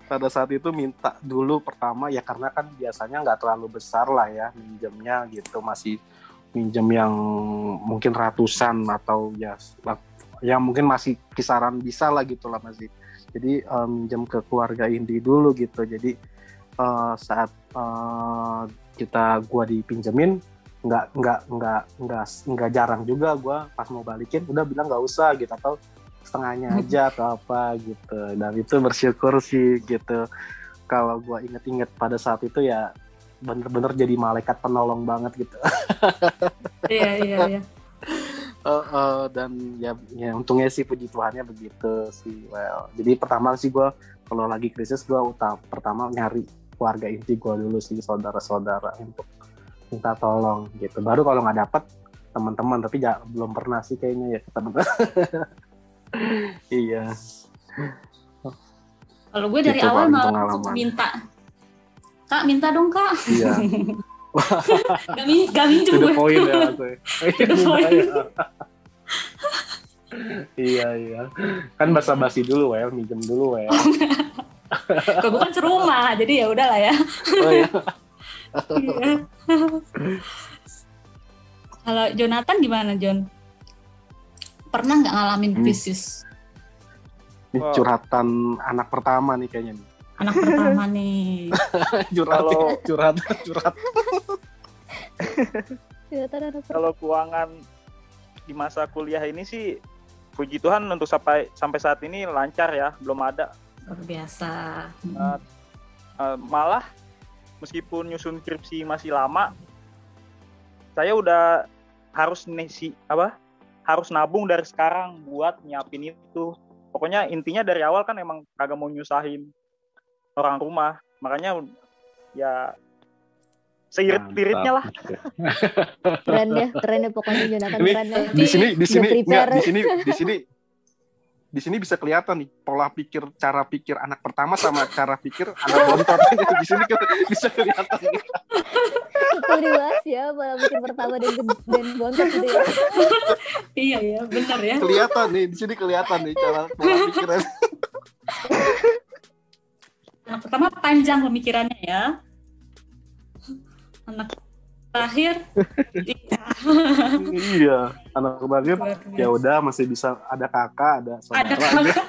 Pada saat itu minta dulu pertama ya karena kan biasanya nggak terlalu besar lah ya minjemnya gitu, masih minjem yang mungkin ratusan atau ya mungkin masih kisaran bisa lah gitu lah masih. Jadi minjem ke keluarga inti dulu gitu. Jadi saat gua dipinjemin nggak jarang juga gua pas mau balikin udah bilang nggak usah gitu atau setengahnya aja atau apa gitu, dan itu bersyukur sih gitu. Kalau gue inget-inget pada saat itu ya bener-bener jadi malaikat penolong banget gitu. Iya. Dan ya untungnya sih puji Tuhannya begitu sih. Well, jadi pertama sih gue kalau lagi krisis gue pertama nyari keluarga inti gue dulu sih, saudara-saudara untuk minta tolong gitu. Baru kalau nggak dapet teman-teman, tapi belum pernah sih kayaknya ya teman-teman. Iya. Kalau gue dari itu awal malah langsung minta. Kak, minta dong kak. Iya. Gak minjem gue. Poin ya gue. Iya. Kan basa-basi dulu ya, minjem dulu ya. Kalau gue kan serumah, jadi ya udahlah ya. Oh iya. Iya. Kalau Jonathan gimana, Jon? Pernah nggak ngalamin krisis? Ini curhatan anak pertama nih kayaknya nih. Anak pertama nih. curhat. Kalau keuangan di masa kuliah ini sih, puji Tuhan untuk sampai saat ini lancar ya, belum ada. Luar biasa. Malah meskipun nyusun skripsi masih lama, saya udah harus harus nabung dari sekarang buat nyiapin itu. Pokoknya intinya dari awal kan emang kagak mau nyusahin orang rumah. Makanya ya seirit-iritnya lah. Keren deh pokoknya Jonathan, keren deh. Di sini bisa kelihatan nih cara pikir anak pertama sama cara pikir anak bontot. Di sini bisa kelihatan. Itu dibahas ya, pola pikir pertama dan bontot gitu ya. Iya, benar ya. Kelihatan nih, di sini kelihatan nih cara pola pikirnya. Anak pertama panjang pemikirannya ya. Anak terakhir iya, anak terakhir ya udah masih bisa ada kakak, ada saudara. Ada kakak.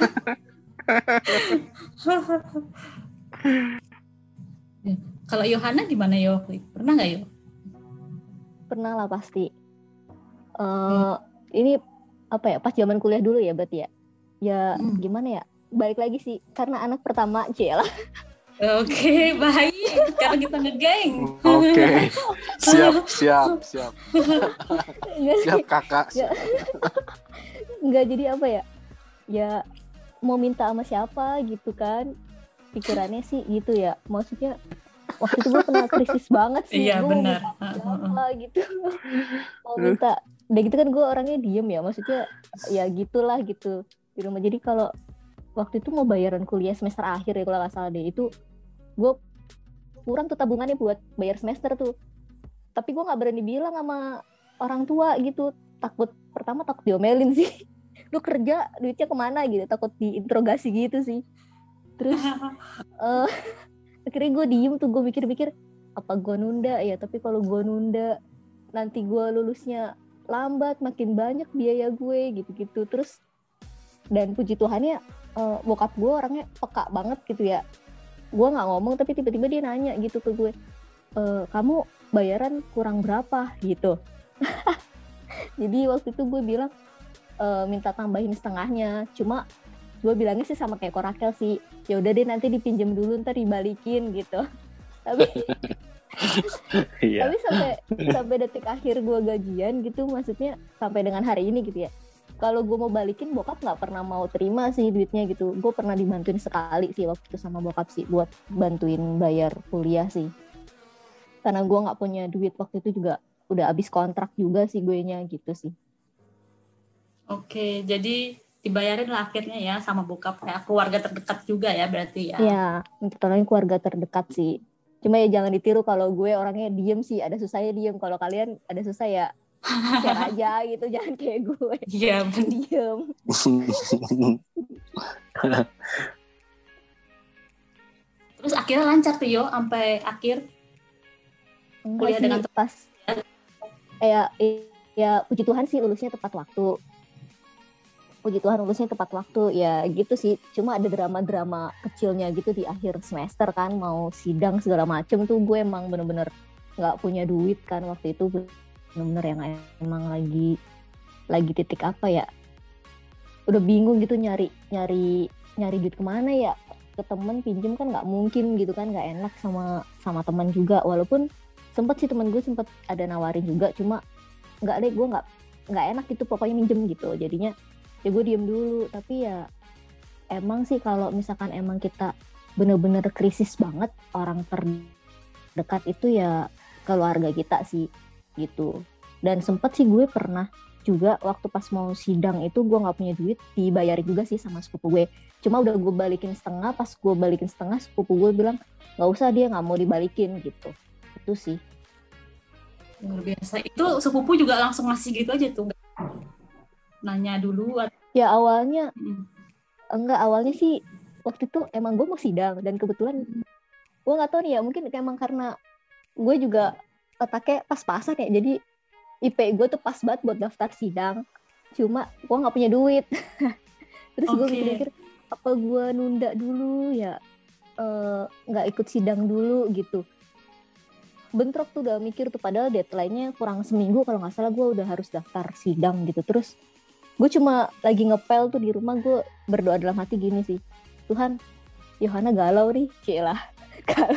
Kalau Yohana gimana Yo? Pernah nggak Yo? Pernah lah pasti. Ini apa ya? Pas zaman kuliah dulu ya berarti ya. Ya gimana ya? Balik lagi sih karena anak pertama lah. Oke, baik. Karena kita ngegeng. Oke. Siap. Siap kakak. Enggak, jadi apa ya? Ya mau minta sama siapa gitu kan. Pikirannya sih gitu ya. Maksudnya waktu itu gue kena krisis banget sih. Iya, benar. Gitu. Mau minta. Udah gitu kan gue orangnya diem ya. Maksudnya ya gitulah gitu di rumah. Jadi kalau waktu itu mau bayaran kuliah semester akhir ya kalau nggak salah deh, itu gue kurang tuh tabungannya buat bayar semester tuh. Tapi gue nggak berani bilang sama orang tua gitu, takut diomelin sih. Lu kerja duitnya kemana gitu, takut diinterogasi gitu sih. Terus akhirnya gue diem tuh, gue mikir-mikir apa gue nunda ya, tapi kalau gue nunda nanti gue lulusnya lambat, makin banyak biaya gue gitu-gitu. Terus dan puji Tuhannya bokap gue orangnya peka banget gitu ya. Gue nggak ngomong tapi tiba-tiba dia nanya gitu ke gue, kamu bayaran kurang berapa gitu. Jadi waktu itu gue bilang minta tambahin setengahnya. Cuma gue bilangnya sih sama kayak Korakel sih, ya udah deh nanti dipinjam dulu ntar dibalikin gitu. Tapi tapi sampai detik akhir gue gajian gitu, maksudnya sampai dengan hari ini gitu ya, kalau gue mau balikin, bokap nggak pernah mau terima sih duitnya gitu. Gue pernah dibantuin sekali sih waktu itu sama bokap sih buat bantuin bayar kuliah sih. Karena gue nggak punya duit waktu itu juga, udah habis kontrak juga sih gue nya gitu sih. Oke, jadi dibayarin lah akhirnya ya sama bokap, kayak keluarga terdekat juga ya berarti ya. Iya, kebetulan keluarga terdekat sih. Cuma ya jangan ditiru kalau gue orangnya diem sih, ada susahnya diem. Kalau kalian ada susah ya share aja gitu, jangan kayak gue. Iya, diem. Terus akhirnya lancar tuh Yo sampai akhir kuliah dengan pas. Ya puji Tuhan sih lulusnya tepat waktu. Puji Tuhan lulusnya tepat waktu ya gitu sih. Cuma ada drama-drama kecilnya gitu di akhir semester kan, mau sidang segala macem tuh gue emang bener-bener nggak punya duit kan waktu itu, bener-bener yang emang lagi titik apa ya, udah bingung gitu nyari duit kemana ya, ke temen pinjem kan nggak mungkin gitu kan, nggak enak sama teman juga. Walaupun sempet sih temen gue sempet ada nawarin juga, cuma nggak deh, gue nggak enak gitu pokoknya minjem gitu, jadinya ya gue diem dulu. Tapi ya emang sih kalau misalkan emang kita bener-bener krisis banget, orang terdekat itu ya keluarga kita sih gitu. Dan sempet sih gue pernah juga waktu pas mau sidang itu gue nggak punya duit, dibayarin juga sih sama sepupu gue. Cuma udah gue balikin setengah, pas gue balikin setengah sepupu gue bilang nggak usah, dia nggak mau dibalikin gitu. Itu sih. Luar biasa. Itu sepupu juga langsung ngasih gitu aja tuh, nanya dulu. Ya awalnya awalnya sih waktu itu emang gue mau sidang, dan kebetulan gue nggak tahu nih ya, mungkin emang karena gue juga otaknya pas-pasan ya, jadi IP gue tuh pas banget buat daftar sidang, cuma gue nggak punya duit. Terus gue mikir-mikir apa gue nunda dulu ya, nggak ikut sidang dulu gitu. Bentrok tuh, udah mikir tuh, padahal deadline-nya kurang seminggu kalau nggak salah gue udah harus daftar sidang gitu. Terus gue cuma lagi ngepel tuh di rumah, gue berdoa dalam hati gini sih, Tuhan, Yohana galau nih, cilah.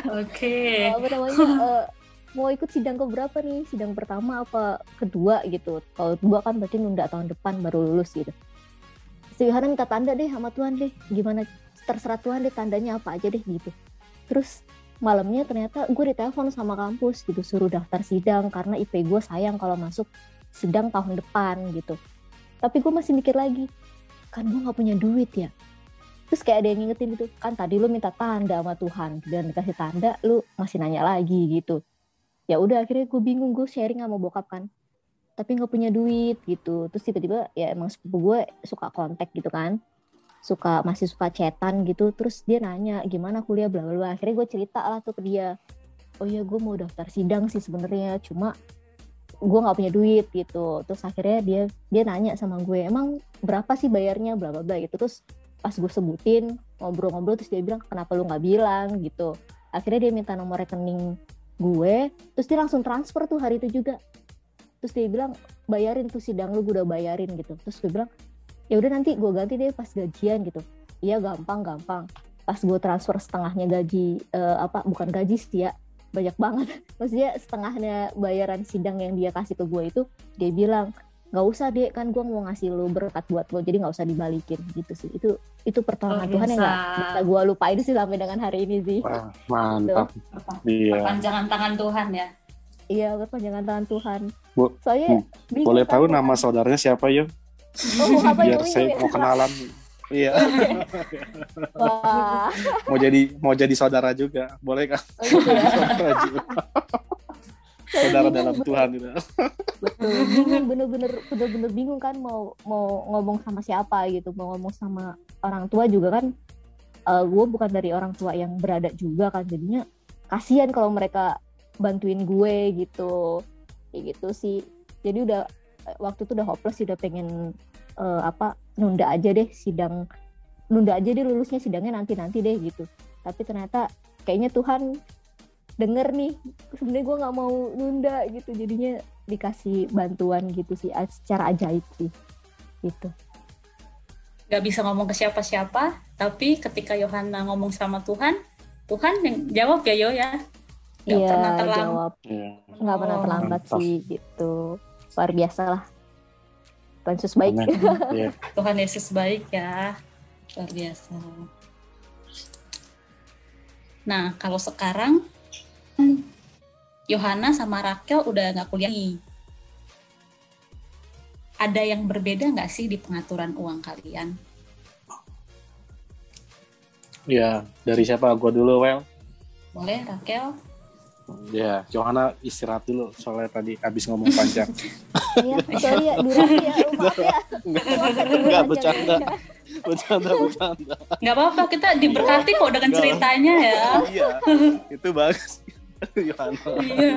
Oke. Apa namanya, mau ikut sidang ke berapa nih, sidang pertama apa kedua gitu. Kalau kedua kan berarti nunda tahun depan baru lulus gitu. Si Yohana minta tanda deh sama Tuhan deh, gimana terserah Tuhan deh, tandanya apa aja deh gitu. Terus malamnya ternyata gue ditelepon sama kampus gitu, suruh daftar sidang karena IP gue sayang kalau masuk sidang tahun depan gitu. Tapi gue masih mikir lagi, kan gue nggak punya duit ya. Terus kayak ada yang ngingetin gitu, kan tadi lu minta tanda sama Tuhan dan dikasih tanda, lu masih nanya lagi gitu. Ya udah akhirnya gue bingung, gue sharing sama bokap kan, tapi nggak punya duit gitu. Terus tiba-tiba ya emang sepupu gue suka kontak gitu kan, masih suka chatan gitu. Terus dia nanya gimana kuliah bla bla bla. Akhirnya gue cerita lah tuh ke dia, oh iya gue mau daftar sidang sih sebenarnya, cuma gue nggak punya duit gitu. Terus akhirnya dia nanya sama gue, emang berapa sih bayarnya bla bla bla gitu. Terus pas gue sebutin, ngobrol-ngobrol, terus dia bilang kenapa lu nggak bilang gitu. Akhirnya dia minta nomor rekening gue, terus dia langsung transfer tuh hari itu juga. Terus dia bilang bayarin tuh sidang lu, gue udah bayarin gitu. Terus gue bilang ya udah nanti gue ganti deh pas gajian gitu. Iya gampang. Pas gue transfer setengahnya gaji, bukan gaji sih ya, banyak banget. Maksudnya setengahnya bayaran sidang yang dia kasih ke gue itu, dia bilang nggak usah deh, kan gue mau ngasih lu berkat buat lo, jadi nggak usah dibalikin gitu sih. Itu pertolongan Tuhan yang nggak bisa gue lupain sih sampai dengan hari ini sih. Wah, mantap. Iya. Perpanjangan tangan Tuhan ya. Iya, perpanjangan tangan Tuhan. Soalnya boleh tahu nama saudaranya siapa ya? Biar saya mau kenalan. Iya. Wah. Mau jadi saudara juga, boleh kan? Oh, gitu ya? Saudara dalam Tuhan gitu. Betul, bingung, bener-bener bingung kan mau ngomong sama siapa gitu, mau ngomong sama orang tua juga kan. Gue bukan dari orang tua yang berada juga kan, jadinya kasihan kalau mereka bantuin gue gitu, kayak gitu sih. Jadi udah waktu itu udah hopeless, udah pengen nunda aja deh lulusnya, sidangnya nanti deh gitu. Tapi ternyata kayaknya Tuhan denger nih, sebenarnya gue nggak mau nunda gitu, jadinya dikasih bantuan gitu sih, secara ajaib sih gitu. Gak bisa ngomong ke siapa-siapa, tapi ketika Yohana ngomong sama Tuhan yang jawab ya Yo ya. Iya, jawab. Nggak pernah terlambat sih gitu, luar biasa lah. Tuhan Yesus baik. Yeah. Tuhan Yesus baik ya, luar biasa. Nah, kalau sekarang Yohana sama Rakel udah nggak kuliah nih. Ada yang berbeda nggak sih di pengaturan uang kalian? Ya, dari siapa? Gue dulu, Well. Boleh, Rakel? Ya, Johanna istirahat dulu soalnya tadi habis ngomong panjang. Iya, sorry ya, durasi ya, maaf ya. Enggak, bercanda. Nggak apa-apa, kita diberkati kok dengan ceritanya ya. Iya, itu bagus. Johanna. Iya.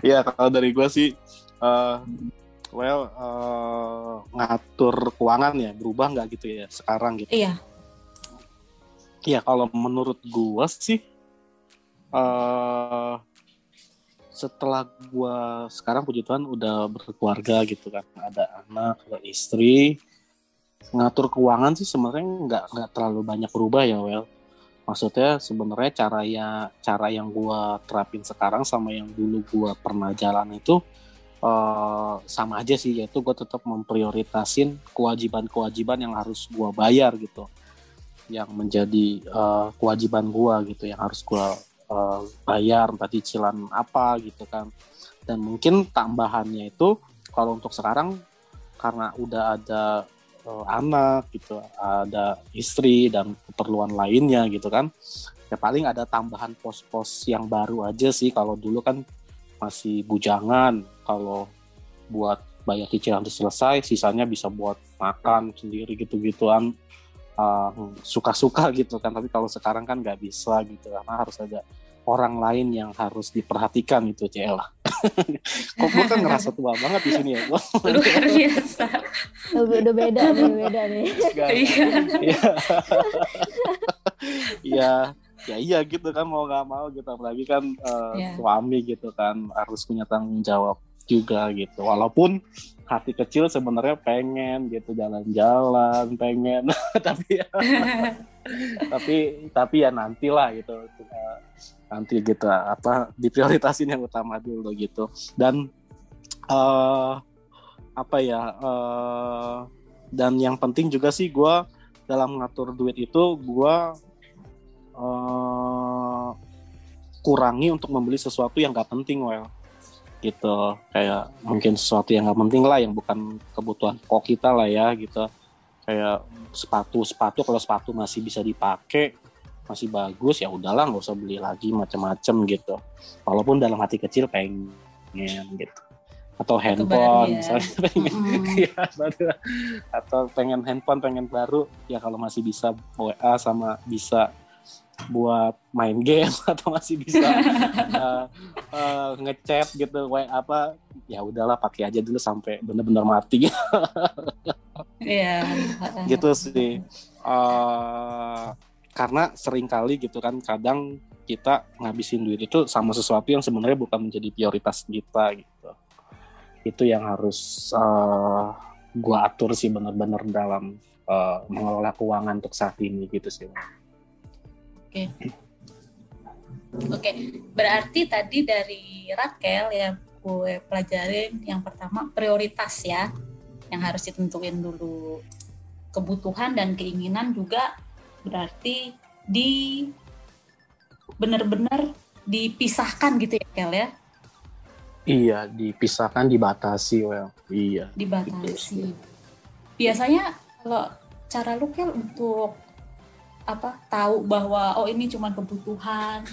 Ya, kalau dari gue sih, ngatur keuangan ya, berubah nggak gitu ya sekarang gitu? Iya. Iya, kalau menurut gue sih, setelah gue sekarang puji Tuhan udah berkeluarga gitu kan, ada anak, ada istri, ngatur keuangan sih sebenarnya nggak terlalu banyak berubah ya, Well. Maksudnya sebenarnya cara yang gue terapin sekarang sama yang dulu gue pernah jalan itu sama aja sih, yaitu gue tetap memprioritasin kewajiban-kewajiban yang harus gue bayar gitu, yang menjadi kewajiban gue gitu, yang harus gue bayar, entah cicilan apa gitu kan. Dan mungkin tambahannya itu kalau untuk sekarang karena udah ada anak gitu, ada istri dan keperluan lainnya gitu kan, ya paling ada tambahan pos-pos yang baru aja sih. Kalau dulu kan masih bujangan, kalau buat bayar cicilan udah selesai, sisanya bisa buat makan sendiri gitu-gituan, suka-suka gitu kan. Tapi kalau sekarang kan nggak bisa gitu, karena harus ada orang lain yang harus diperhatikan gitu, Cela. Kok gue kan ngerasa tua banget di sini ya. Luar biasa. Udah beda nih. Iya gitu kan, mau nggak mau gitu, apalagi kan suami gitu kan harus punya tanggung jawab juga gitu. Walaupun hati kecil sebenarnya pengen gitu jalan-jalan, pengen tapi ya nantilah gitu, nanti gitu diprioritasin yang utama dulu gitu. Dan dan yang penting juga sih, gue dalam ngatur duit itu gue kurangi untuk membeli sesuatu yang nggak penting, Well, gitu. Kayak mungkin sesuatu yang nggak penting lah, yang bukan kebutuhan pokok kita lah ya gitu. Kayak sepatu kalau sepatu masih bisa dipakai, masih bagus, ya udahlah, nggak usah beli lagi macam-macam gitu. Walaupun dalam hati kecil pengen gitu. Atau handphone, misalnya pengen atau pengen handphone, pengen baru, ya kalau masih bisa WA sama bisa buat main game atau masih bisa ngechat gitu, ya udahlah pakai aja dulu sampai benar-benar mati. Iya. Gitu sih. Karena seringkali gitu kan, kadang kita ngabisin duit itu sama sesuatu yang sebenarnya bukan menjadi prioritas kita gitu. Itu yang harus gua atur sih benar-benar dalam mengelola keuangan untuk saat ini gitu sih. Oke, berarti tadi dari Rakel yang gue pelajarin, yang pertama prioritas ya, yang harus ditentuin dulu. Kebutuhan dan keinginan juga berarti benar-benar dipisahkan gitu ya, Kel ya? Iya, dipisahkan, dibatasi, Well. Iya. Dibatasi. Gitu. Biasanya kalau cara lu, Kel, untuk tahu bahwa ini cuma kebutuhan,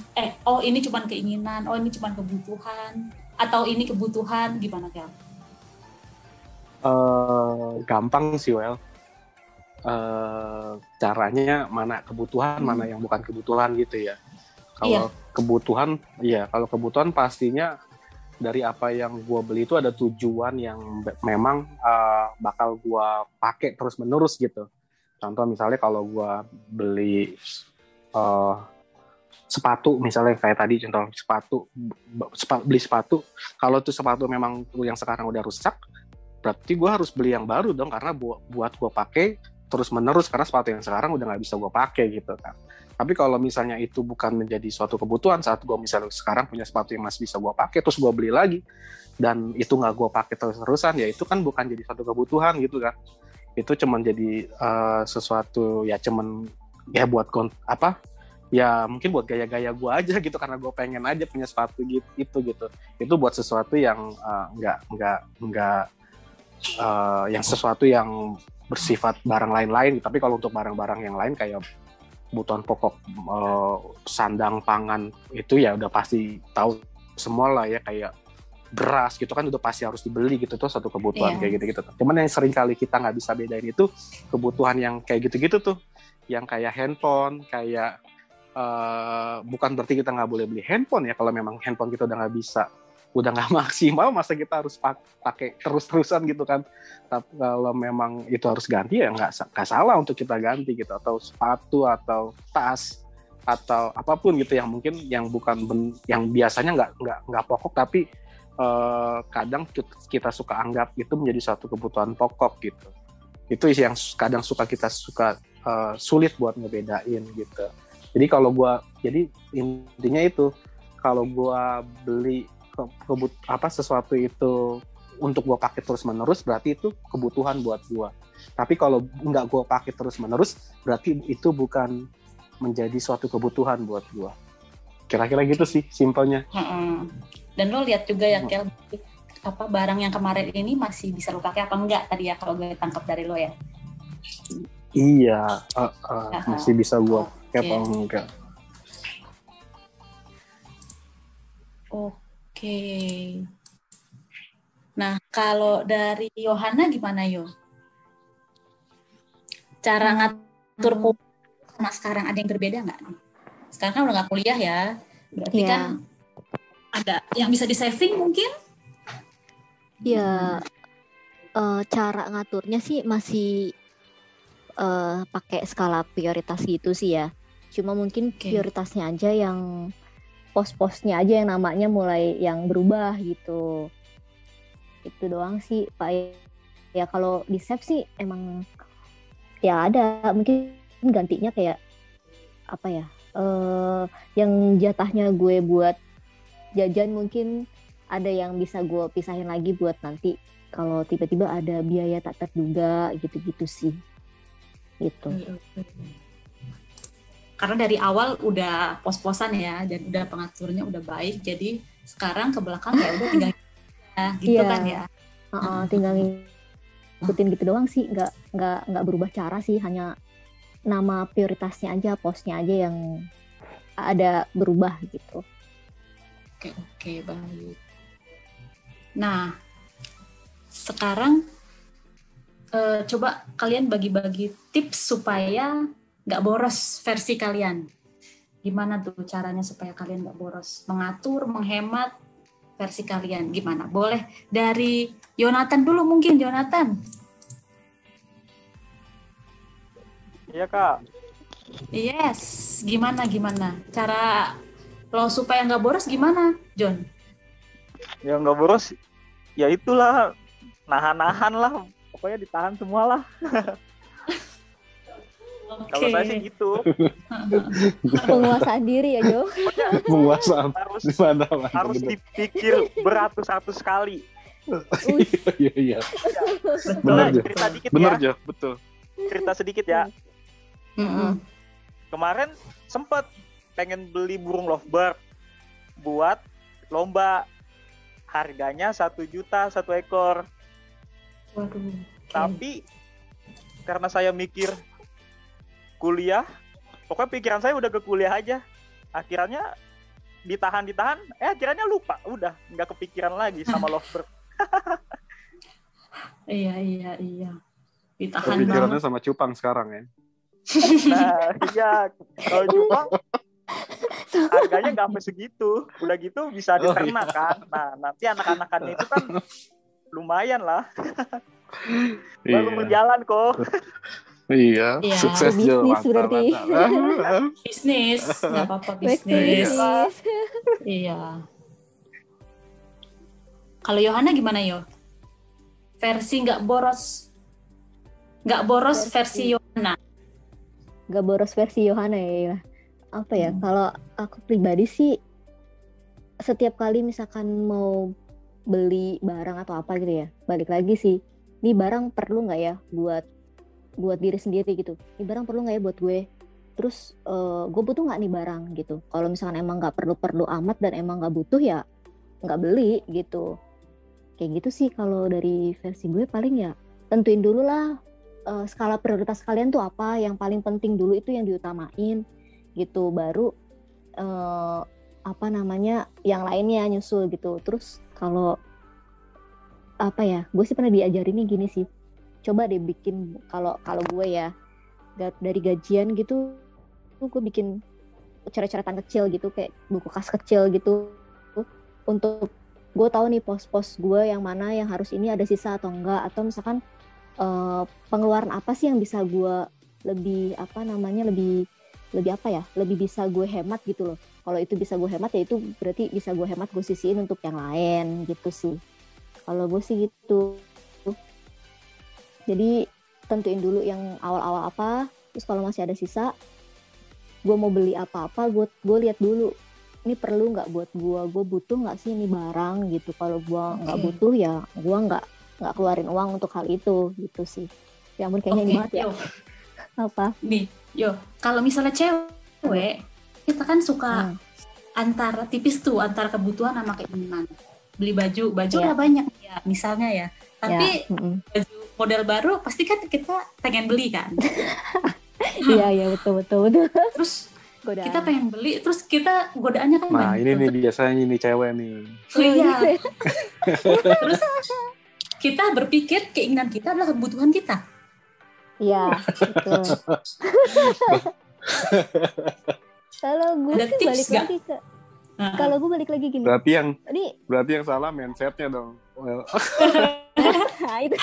ini cuma keinginan, ini cuma kebutuhan, atau ini kebutuhan, gimana, Kel? Gampang sih, Well. Caranya mana kebutuhan, mana yang bukan kebutuhan gitu ya. Kalau kebutuhan, kalau kebutuhan pastinya dari apa yang gue beli itu ada tujuan yang memang bakal gue pakai terus menerus gitu. Contoh misalnya kalau gue beli sepatu, misalnya kayak tadi contoh beli sepatu, kalau itu sepatu memang yang sekarang udah rusak, berarti gue harus beli yang baru dong, karena buat gue pakai terus menerus, karena sepatu yang sekarang udah nggak bisa gue pakai gitu kan. Tapi kalau misalnya itu bukan menjadi suatu kebutuhan, saat gue misalnya sekarang punya sepatu yang masih bisa gue pakai, terus gue beli lagi, dan itu nggak gue pakai terus-terusan, ya itu kan bukan jadi suatu kebutuhan gitu kan. Itu cuman jadi sesuatu ya cuman ya buat ya mungkin buat gaya-gaya gue aja gitu, karena gue pengen aja punya sepatu gitu. Itu buat sesuatu yang nggak yang sesuatu yang bersifat barang lain-lain. Tapi kalau untuk barang-barang yang lain kayak kebutuhan pokok, sandang, pangan, itu ya udah pasti tahu semua lah ya, kayak beras gitu kan udah pasti harus dibeli gitu, tuh satu kebutuhan kayak gitu-gitu. Cuman yang sering kali kita nggak bisa bedain itu kebutuhan yang kayak gitu-gitu tuh, yang kayak handphone, kayak bukan berarti kita nggak boleh beli handphone ya, kalau memang handphone kita udah nggak maksimal, masa kita harus pakai terus-terusan gitu kan. Tapi kalau memang itu harus ganti ya nggak salah untuk kita ganti gitu, atau sepatu atau tas atau apapun gitu yang mungkin yang bukan yang biasanya nggak pokok, tapi kadang kita suka anggap itu menjadi satu kebutuhan pokok gitu. Itu yang kadang kita sulit buat ngebedain gitu. Jadi jadi intinya itu, kalau gua beli sesuatu itu untuk gue pakai terus menerus, berarti itu kebutuhan buat gue. Tapi kalau nggak gue pakai terus menerus, berarti itu bukan menjadi suatu kebutuhan buat gue. Kira-kira gitu sih simpelnya. Dan lo lihat juga ya Kel, barang yang kemarin ini masih bisa lo pakai apa enggak tadi ya, kalau gue tangkap dari lo ya. Iya, masih bisa gue pakai apa enggak. Oke. Nah, kalau dari Yohana gimana, Yo? Cara ngatur kuliah sama sekarang ada yang berbeda nggak? Sekarang kan udah nggak kuliah ya, berarti kan ada yang bisa di-saving mungkin? Ya, cara ngaturnya sih masih pakai skala prioritas gitu sih ya. Cuma mungkin prioritasnya aja yang pos-posnya aja yang namanya mulai yang berubah gitu. Itu doang sih Pak. Ya kalau di save sih emang ya ada mungkin gantinya kayak apa ya, yang jatahnya gue buat jajan mungkin ada yang bisa gue pisahin lagi buat nanti kalau tiba-tiba ada biaya tak terduga gitu-gitu sih gitu. Karena dari awal udah pos-posan ya, dan udah pengaturnya udah baik, jadi sekarang ke belakang ya udah tinggal gitu kan ya. Tinggal ngikutin gitu doang sih, nggak berubah cara sih, hanya nama prioritasnya aja, posnya aja yang ada berubah gitu. Oke, baik. Nah, sekarang coba kalian bagi-bagi tips supaya nggak boros versi kalian. Gimana tuh caranya supaya kalian nggak boros? Mengatur, menghemat versi kalian. Gimana? Boleh dari Yonatan dulu mungkin, Yonatan. Iya, Kak. Yes. Gimana? Cara lo supaya nggak boros gimana, John? Ya nggak boros, ya itulah, nahan-nahan lah. Pokoknya ditahan semua lah. Kalau saya sih gitu. Penguasaan diri ya, Jo. Penguasaan harus dipikir beratus-ratus kali. Iya. Benar, cerita dikit bener, ya. Jo, betul. Cerita sedikit ya. Kemarin sempet pengen beli burung lovebird buat lomba. Harganya 1 juta 1 ekor. Waduh. Tapi karena saya mikir kuliah, pokoknya pikiran saya udah ke kuliah aja. Akhirnya ditahan, akhirnya lupa, udah nggak kepikiran lagi sama lovebird. Iya. Ditahan Pikirannya banget. sama cupang sekarang ya. Nah, iya, kalau cupang harganya nggak sampai segitu. Udah gitu bisa diternak kan. Nah, nanti anak-anakannya itu kan lumayan lah. Baru berjalan kok. Iya, sukses Jo. Bisnis berarti. Bisnis, nggak apa-apa bisnis. Iya. Kalau Yohana gimana, Yo? Versi nggak boros versi Yohana. Nggak boros versi Yohana ya. apa ya, kalau aku pribadi sih setiap kali misalkan mau beli barang atau apa gitu ya, balik lagi sih, ini barang perlu nggak ya buat diri sendiri gitu, ini barang perlu nggak ya buat gue, terus gue butuh nggak nih barang gitu. Kalau misalkan emang nggak perlu amat dan emang nggak butuh ya nggak beli gitu. Kayak gitu sih kalau dari versi gue. Paling ya tentuin dulu lah skala prioritas kalian tuh apa, yang paling penting dulu itu yang diutamain gitu, baru apa namanya yang lainnya nyusul gitu. Terus kalau apa ya, gue sih pernah diajarin nih gini sih, coba deh bikin, kalau gue ya dari gajian gitu gue bikin coret-coretan kecil gitu, kayak buku kas kecil gitu, untuk gue tahu nih pos-pos gue yang mana yang harus ini ada sisa atau enggak, atau misalkan pengeluaran apa sih yang bisa gue lebih apa namanya lebih apa ya, lebih bisa gue hemat gitu loh. Kalau itu bisa gue hemat ya itu berarti bisa gue hemat, gue sisihin untuk yang lain gitu sih. Kalau gue sih gitu. Jadi tentuin dulu yang awal-awal apa, terus kalau masih ada sisa, gue mau beli apa-apa, gue lihat dulu ini perlu nggak buat gue butuh nggak sih ini barang gitu. Kalau gue nggak butuh ya gue nggak keluarin uang untuk hal itu gitu sih. Ya ampun kayaknya ini banget ya. Apa? Nih, kalau misalnya cewek, kita kan suka antara tipis tuh, antara kebutuhan sama keinginan. Beli baju lah banyak ya, misalnya ya. Tapi baju model baru pasti kan kita pengen beli kan. Iya betul. Terus godaan. Kita pengen beli, terus kita godaannya kan banyak. Nah ini nih biasanya ini cewek nih. Iya. Terus kita berpikir keinginan kita adalah kebutuhan kita. Iya, betul. Kalau gue sih balik lagi ke, kalau gue balik lagi gini. Berarti yang salah mindsetnya dong. Nah itu.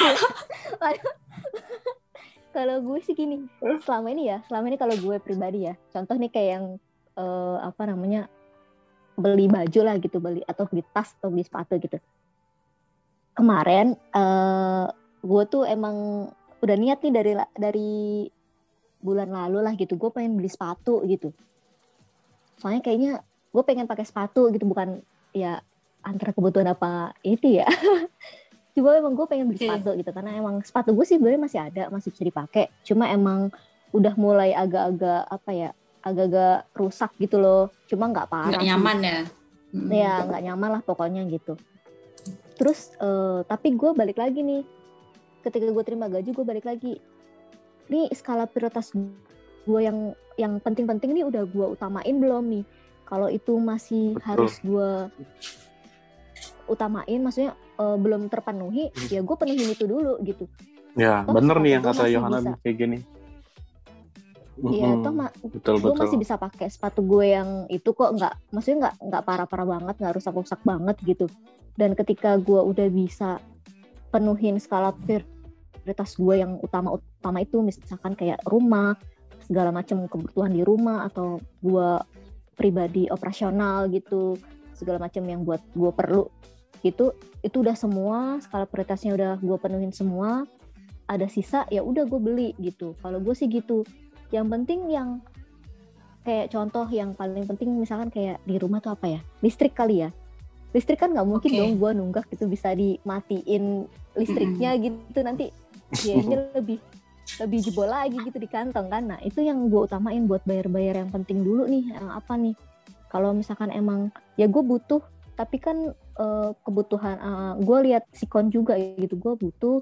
Kalau gue sih gini, selama ini kalau gue pribadi ya, contoh nih kayak yang apa namanya beli baju lah gitu, atau beli tas atau beli sepatu gitu. Kemarin gue tuh emang udah niat nih dari bulan lalu lah gitu, gue pengen beli sepatu gitu. Soalnya kayaknya gue pengen pakai sepatu gitu, bukan ya antara kebutuhan apa itu ya. Cuma emang gue pengen beli sepatu gitu, karena emang sepatu gue sih sebenarnya masih ada, masih bisa dipakai. Cuma emang udah mulai agak-agak apa ya, agak-agak rusak gitu loh. Cuma nggak parah. Nggak nyaman ya? Ya nggak nyaman lah pokoknya gitu. Terus tapi gue balik lagi nih, ketika gue terima gaji gue balik lagi. Nih skala prioritas gue yang penting-penting nih udah gue utamain belum nih? Kalau itu masih harus gue utamain, maksudnya belum terpenuhi, ya gue penuhin itu dulu gitu. Ya bener nih yang kata Yohana kayak gini. Iya, betul. Gue masih bisa pakai sepatu gue yang itu kok, maksudnya nggak parah-parah banget, nggak rusak-rusak banget gitu. Dan ketika gue udah bisa penuhin skala prioritas gue yang utama itu, misalkan kayak rumah, segala macam kebutuhan di rumah, atau gue pribadi operasional gitu, segala macam yang buat gue perlu gitu, itu udah semua skala prioritasnya udah gue penuhin semua, ada sisa ya udah gue beli gitu. Kalau gue sih gitu. Yang penting yang kayak contoh yang paling penting misalkan kayak di rumah tuh apa ya, listrik kali ya. Listrik kan nggak mungkin dong gue nunggak gitu bisa dimatiin listriknya gitu, nanti ya ini lebih jebol lagi gitu di kantong kan. Nah itu yang gue utamain buat bayar-bayar yang penting dulu nih. Apa nih, kalau misalkan emang ya gue butuh, tapi kan kebutuhan gue lihat sikon juga gitu, gue butuh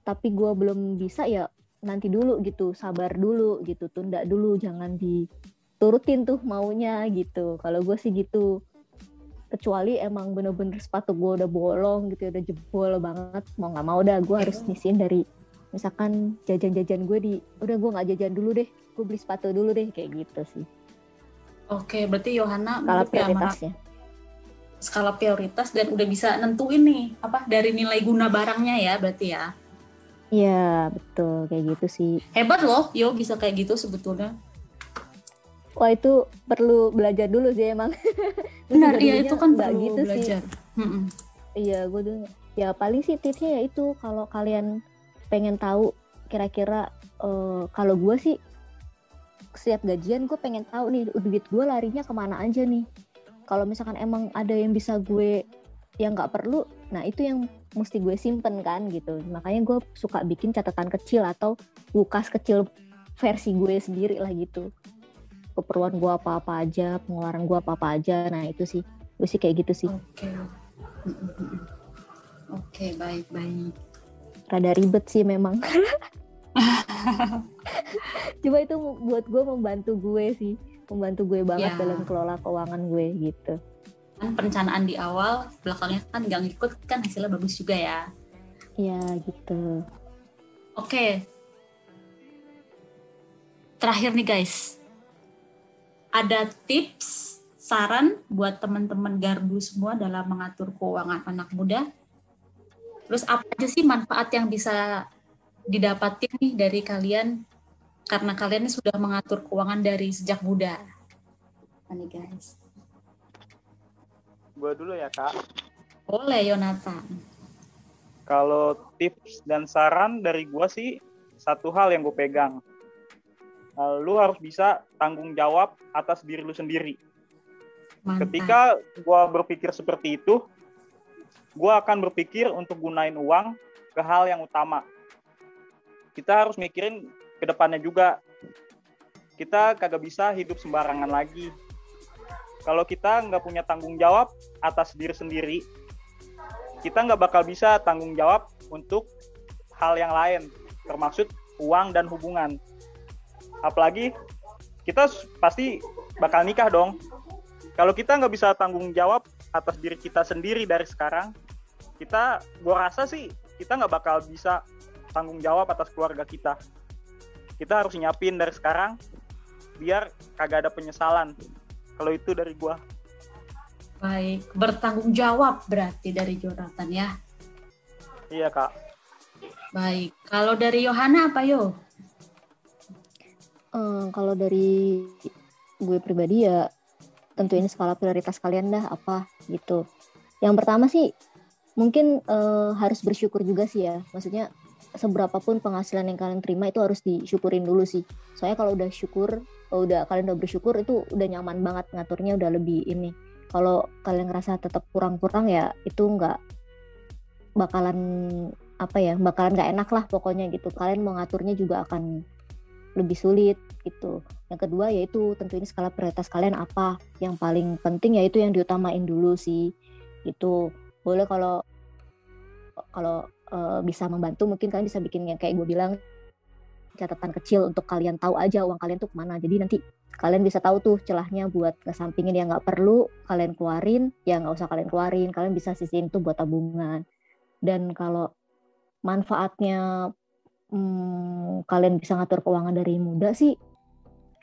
tapi gue belum bisa, ya nanti dulu gitu, sabar dulu gitu, tunda dulu, jangan diturutin tuh maunya gitu. Kalau gue sih gitu, kecuali emang bener-bener sepatu gue udah bolong gitu, udah jebol banget, mau nggak mau dah gue harus nyisihin dari misalkan jajan-jajan gue udah gue nggak jajan dulu deh, gue beli sepatu dulu deh, kayak gitu sih. Oke, berarti Yohana skala prioritasnya. Skala prioritas dan udah bisa nentuin nih apa dari nilai guna barangnya ya, berarti ya. Iya betul, kayak gitu sih. Hebat loh Yo bisa kayak gitu sebetulnya. Wah itu perlu belajar dulu sih emang. Benar, iya itu kan perlu gitu belajar. Iya gue dulu. Ya paling sih tipsnya ya itu, kalau kalian pengen tahu kira-kira kalau gue sih setiap gajian gue pengen tahu nih duit gue larinya kemana aja nih. Kalau misalkan emang ada yang bisa gue yang nggak perlu, nah itu yang mesti gue simpen kan gitu. Makanya gue suka bikin catatan kecil atau bukas kecil versi gue sendiri lah gitu. Keperluan gue apa-apa aja, pengeluaran gue apa-apa aja. Nah itu sih, gue sih kayak gitu sih. Oke, baik. Rada ribet sih memang. Cuma itu buat gue membantu gue banget dalam kelola keuangan gue gitu. Kan perencanaan di awal, belakangnya kan nggak ngikut, kan hasilnya bagus juga ya. Iya gitu. Oke. Terakhir nih guys, ada tips, saran buat teman-teman gardu semua dalam mengatur keuangan anak muda? Terus apa aja sih manfaat yang bisa didapatin nih dari kalian karena kalian sudah mengatur keuangan dari sejak muda? Nih guys. Gue dulu ya Kak. Boleh Yonatan. Kalau tips dan saran dari gue sih, satu hal yang gue pegang. Lu harus bisa tanggung jawab atas diri lu sendiri. Mantap. Ketika gue berpikir seperti itu, gue akan berpikir untuk gunain uang ke hal yang utama. Kita harus mikirin ke depannya juga. Kita kagak bisa hidup sembarangan lagi. Kalau kita nggak punya tanggung jawab atas diri sendiri, kita nggak bakal bisa tanggung jawab untuk hal yang lain, termasuk uang dan hubungan. Apalagi kita pasti bakal nikah dong. Kalau kita nggak bisa tanggung jawab atas diri kita sendiri dari sekarang, gua rasa sih kita nggak bakal bisa tanggung jawab atas keluarga kita. Kita harus nyiapin dari sekarang, biar kagak ada penyesalan. Kalau itu dari gua. Baik, bertanggung jawab berarti dari Jonathan ya. Iya Kak. Baik, kalau dari Yohana apa Yo? Kalau dari gue pribadi ya tentuin skala prioritas kalian dah apa gitu. Yang pertama sih mungkin harus bersyukur juga sih ya. Maksudnya seberapapun penghasilan yang kalian terima itu harus disyukurin dulu sih. Soalnya kalau kalian udah bersyukur itu udah nyaman banget ngaturnya, udah lebih ini. Kalau kalian ngerasa tetap kurang-kurang ya itu bakalan nggak enak lah pokoknya gitu. Kalian mau ngaturnya juga akan lebih sulit gitu. Yang kedua yaitu tentuin skala prioritas kalian apa. Yang paling penting yaitu yang diutamain dulu sih. Gitu. Boleh kalau bisa membantu mungkin kalian bisa bikin yang kayak gue bilang, catatan kecil untuk kalian tahu aja uang kalian tuh kemana. Jadi nanti kalian bisa tahu tuh celahnya buat ngesampingin yang nggak perlu kalian keluarin, yang nggak usah kalian keluarin. Kalian bisa sisihin tuh buat tabungan. Dan kalau manfaatnya kalian bisa ngatur keuangan dari muda sih,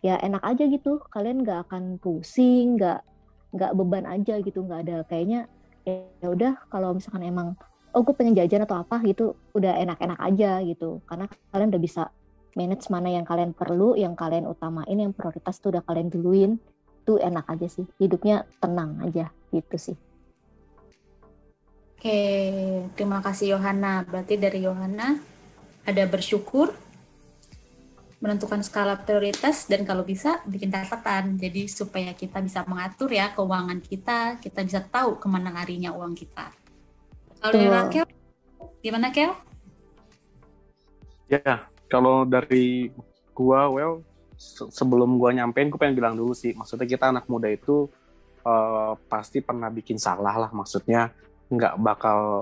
ya enak aja gitu. Kalian nggak akan pusing, nggak beban aja gitu, nggak ada kayaknya ya udah kalau misalkan emang gue pengen jajan atau apa gitu, udah enak-enak aja gitu. Karena kalian udah bisa manage mana yang kalian perlu, yang kalian utamain, yang prioritas tuh udah kalian duluin. Tuh enak aja sih, hidupnya tenang aja gitu sih. Oke, terima kasih Yohana. Berarti dari Yohana ada bersyukur, menentukan skala prioritas, dan kalau bisa bikin catatan. Jadi supaya kita bisa mengatur ya keuangan kita bisa tahu kemana larinya uang kita. Kalau dari Rakel, gimana Kel? Ya, kalau dari gua, sebelum gua nyampein, gua pengen bilang dulu sih, maksudnya kita anak muda itu pasti pernah bikin salah lah, maksudnya nggak bakal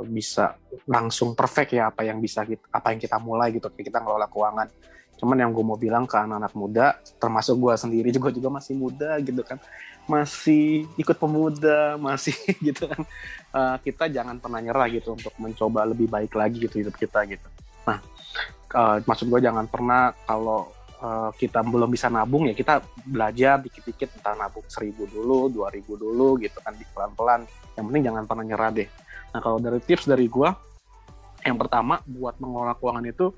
bisa langsung perfect ya apa yang kita mulai gitu, kayak kita ngelola keuangan. Cuman yang gue mau bilang ke anak-anak muda, termasuk gue sendiri juga masih muda gitu kan, masih ikut pemuda, masih gitu kan, kita jangan pernah nyerah gitu untuk mencoba lebih baik lagi gitu hidup kita gitu. Nah, maksud gue jangan pernah kalau kita belum bisa nabung ya kita belajar dikit-dikit, entah nabung 1.000 dulu, 2.000 dulu gitu kan, pelan-pelan. Yang penting jangan pernah nyerah deh. Nah, kalau dari tips dari gue, yang pertama buat mengelola keuangan itu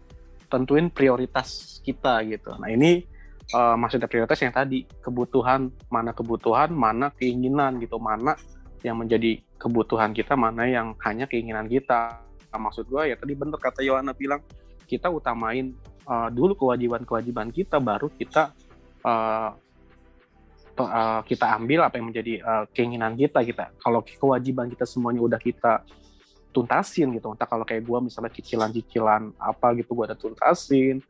tentuin prioritas kita gitu. Nah, ini maksudnya prioritas yang tadi, kebutuhan, mana keinginan gitu, mana yang menjadi kebutuhan kita, mana yang hanya keinginan kita. Nah, maksud gue ya tadi bener kata Yohana bilang, kita utamain dulu kewajiban kita, baru kita kita ambil apa yang menjadi keinginan kita. Kalau kewajiban kita semuanya udah kita tuntasin gitu, entah kalau kayak gue misalnya cicilan apa gitu gue udah tuntasin,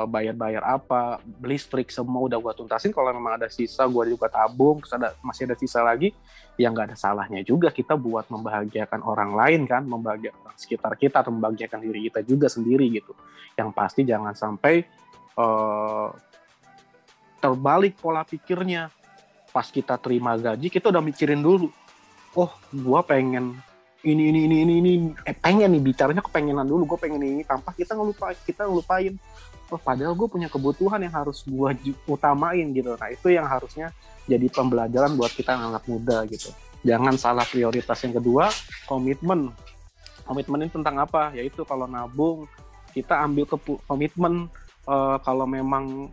bayar apa, listrik semua udah gue tuntasin, kalau memang ada sisa gue juga tabung, terus masih ada sisa lagi, ya nggak ada salahnya juga kita buat membahagiakan orang lain kan, membahagiakan orang sekitar kita atau membahagiakan diri kita juga sendiri gitu. Yang pasti jangan sampai terbalik pola pikirnya. Pas kita terima gaji, kita udah mikirin dulu, oh gue pengen ini, pengen nih, bicaranya kepengenan dulu, gue pengen ini, tanpa kita ngelupain, oh padahal gue punya kebutuhan yang harus gue utamain gitu. Nah itu yang harusnya jadi pembelajaran buat kita anak muda gitu. Jangan salah prioritas. Yang kedua, komitmen ini tentang apa? Yaitu kalau nabung, kita ambil komitmen, kalau memang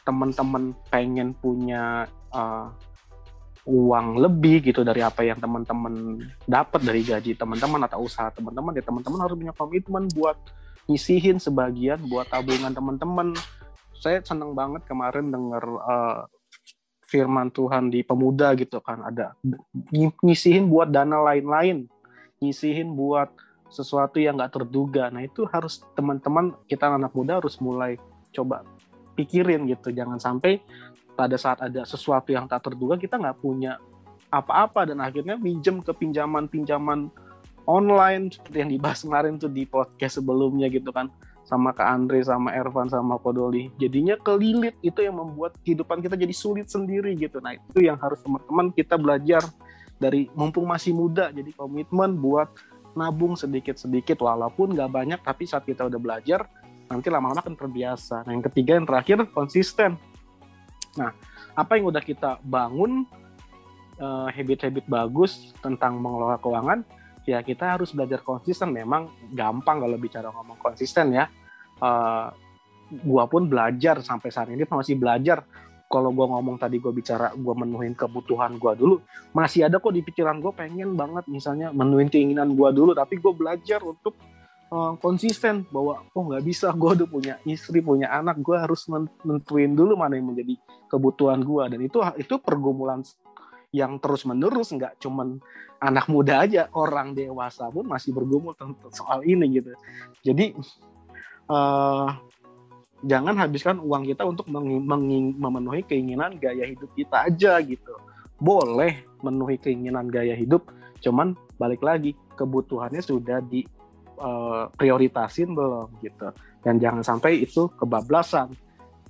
teman-teman pengen punya uang lebih gitu dari apa yang teman-teman dapat dari gaji teman-teman atau usaha teman-teman, ya teman-teman harus punya komitmen buat nyisihin sebagian buat tabungan teman-teman. Saya senang banget kemarin dengar firman Tuhan di Pemuda gitu kan, ada nyisihin buat dana lain-lain, nyisihin buat sesuatu yang nggak terduga. Nah itu harus teman-teman kita anak muda harus mulai coba pikirin gitu, jangan sampai pada saat ada sesuatu yang tak terduga kita nggak punya apa-apa dan akhirnya minjem ke pinjaman online seperti yang dibahas kemarin tuh di podcast sebelumnya gitu kan, sama Kak Andre, sama Ervan, sama Kodoli. Jadinya kelilit, itu yang membuat kehidupan kita jadi sulit sendiri gitu. Nah itu yang harus teman-teman kita belajar dari mumpung masih muda, jadi komitmen buat nabung sedikit-sedikit walaupun nggak banyak, tapi saat kita udah belajar nanti lama-lama akan terbiasa. Nah yang ketiga, yang terakhir, konsisten. Nah apa yang udah kita bangun, habit-habit bagus tentang mengelola keuangan, ya kita harus belajar konsisten. Memang gampang kalau bicara ngomong konsisten ya, gua pun belajar sampai saat ini masih belajar. Kalau gua ngomong tadi gua bicara gua menuhin kebutuhan gua dulu, masih ada kok di pikiran gua pengen banget misalnya menuhin keinginan gua dulu, tapi gua belajar untuk konsisten bahwa nggak bisa, gua udah punya istri, punya anak, gua harus nentuin dulu mana yang menjadi kebutuhan gua. Dan itu pergumulan yang terus menerus, nggak cuman anak muda aja, orang dewasa pun masih bergumul tentang soal ini gitu. Jadi jangan habiskan uang kita untuk memenuhi keinginan gaya hidup kita aja gitu. Boleh memenuhi keinginan gaya hidup, cuman balik lagi kebutuhannya sudah prioritasin belum gitu. Dan jangan sampai itu kebablasan.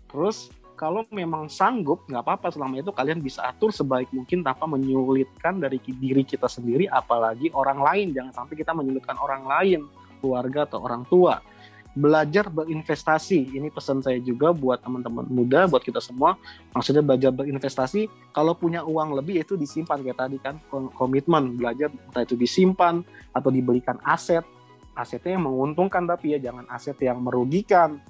Terus kalau memang sanggup, nggak apa-apa, selama itu kalian bisa atur sebaik mungkin tanpa menyulitkan dari diri kita sendiri, apalagi orang lain. Jangan sampai kita menyulitkan orang lain, keluarga atau orang tua. Belajar berinvestasi, ini pesan saya juga buat teman-teman muda, buat kita semua. Maksudnya belajar berinvestasi, kalau punya uang lebih itu disimpan, kayak tadi kan, komitmen, belajar entah itu disimpan atau dibelikan asetnya yang menguntungkan, tapi ya jangan aset yang merugikan.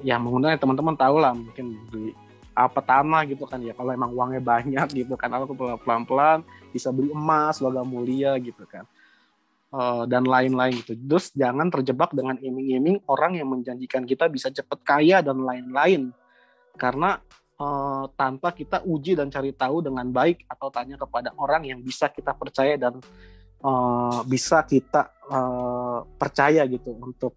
Yang menguntungkan teman-teman tahu lah, mungkin beli apa tanah gitu kan ya, kalau emang uangnya banyak gitu kan, aku pelan-pelan bisa beli emas, logam mulia gitu kan, dan lain-lain gitu. Terus jangan terjebak dengan iming-iming orang yang menjanjikan kita bisa cepat kaya dan lain-lain, karena tanpa kita uji dan cari tahu dengan baik atau tanya kepada orang yang bisa kita percaya dan bisa kita percaya gitu untuk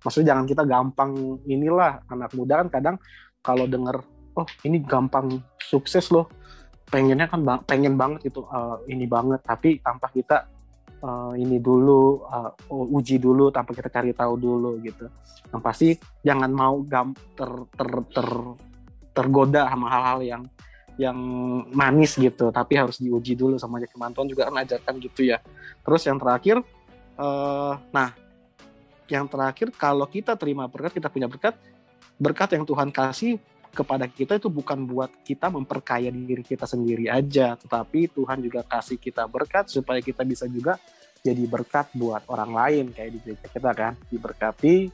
maksudnya jangan kita gampang. Inilah anak muda kan kadang kalau dengar ini gampang sukses loh, pengennya kan pengen banget gitu, ini banget, tapi tanpa kita ini dulu, uji dulu, tanpa kita cari tahu dulu gitu. Yang pasti jangan mau tergoda sama hal-hal yang manis gitu, tapi harus diuji dulu sama firman Tuhan juga kan ajarkan gitu ya. Terus yang terakhir, kalau kita terima berkat, kita punya berkat yang Tuhan kasih kepada kita itu bukan buat kita memperkaya diri kita sendiri aja, tetapi Tuhan juga kasih kita berkat supaya kita bisa juga jadi berkat buat orang lain, kayak di gereja kita kan, diberkati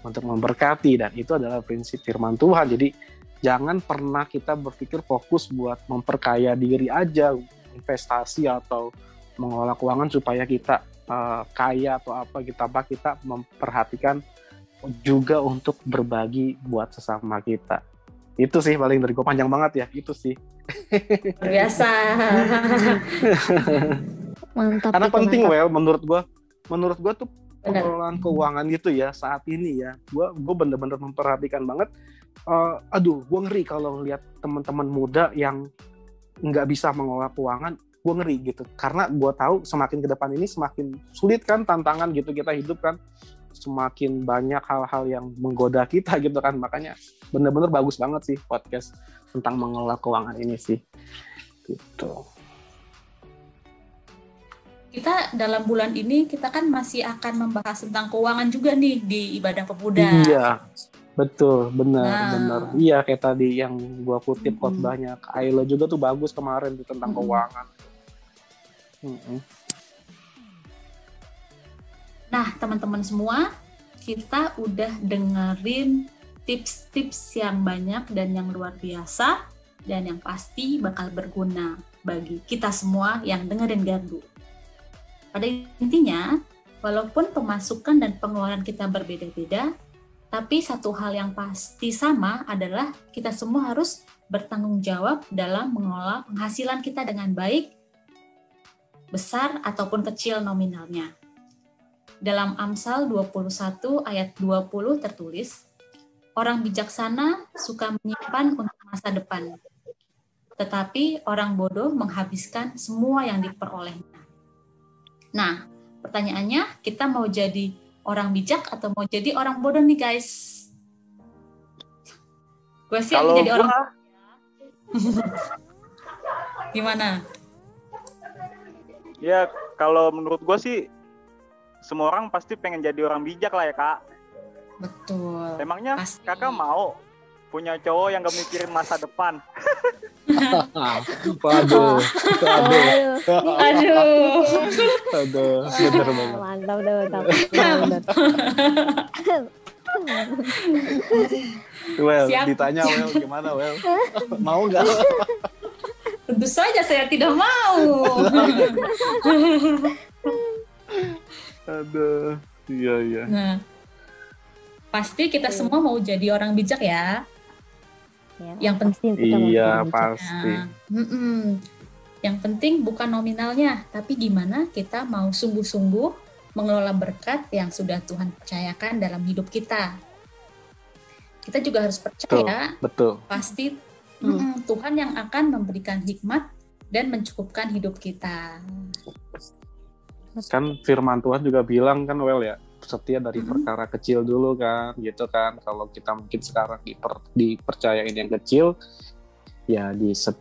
untuk memberkati, dan itu adalah prinsip firman Tuhan. Jadi jangan pernah kita berpikir fokus buat memperkaya diri aja, investasi atau mengelola keuangan supaya kita kaya atau apa gitu, apa kita memperhatikan juga untuk berbagi buat sesama kita. Itu sih paling dari gue, panjang banget ya, itu sih. Luar biasa. Mantap. Karena itu, penting, mantap. Well, menurut gue tuh pengelolaan keuangan gitu ya saat ini ya, gue bener-bener memperhatikan banget. Gue ngeri kalau ngeliat teman-teman muda yang nggak bisa mengelola keuangan, gue ngeri gitu. Karena gue tahu semakin ke depan ini semakin sulit kan tantangan gitu kita hidup kan, semakin banyak hal-hal yang menggoda kita gitu kan. Makanya bener-bener bagus banget sih podcast tentang mengelola keuangan ini sih gitu. Kita dalam bulan ini kita kan masih akan membahas tentang keuangan juga nih di Ibadah Pemuda. Iya, betul, benar. Iya, kayak tadi yang gua kutip khotbahnya Kak Ayla juga tuh bagus kemarin tuh tentang keuangan. Nah, teman-teman semua, kita udah dengerin tips-tips yang banyak dan yang luar biasa, dan yang pasti bakal berguna bagi kita semua yang dengerin Gardu. Pada intinya, walaupun pemasukan dan pengeluaran kita berbeda-beda, tapi satu hal yang pasti sama adalah kita semua harus bertanggung jawab dalam mengelola penghasilan kita dengan baik, besar ataupun kecil nominalnya. Dalam Amsal 21 ayat 20 tertulis, orang bijaksana suka menyimpan untuk masa depan, tetapi orang bodoh menghabiskan semua yang diperolehnya. Nah, pertanyaannya, kita mau jadi orang bijak atau mau jadi orang bodoh nih guys? Gue sih Kalau jadi orang gimana? Ya, kalau menurut gue sih semua orang pasti pengen jadi orang bijak lah ya, Kak. Betul. Emangnya pasti. Kakak mau punya cowok yang gak mikirin masa depan? Waduh. Bener banget. Mantap deh, mantap. Well, Siap. ditanya Well gimana Well? Mau nggak? Tentu saja saya tidak mau. Aduh, iya. Nah, pasti kita semua mau jadi orang bijak ya. Ya, Yang penting iya pasti. Yang penting bukan nominalnya, tapi gimana kita mau sungguh-sungguh mengelola berkat yang sudah Tuhan percayakan dalam hidup kita. Kita juga harus percaya, Betul. pasti Tuhan yang akan memberikan hikmat dan mencukupkan hidup kita. Kan firman Tuhan juga bilang kan Well ya, setia dari perkara kecil dulu kan, gitu kan. Kalau kita mungkin sekarang dipercayain yang kecil, ya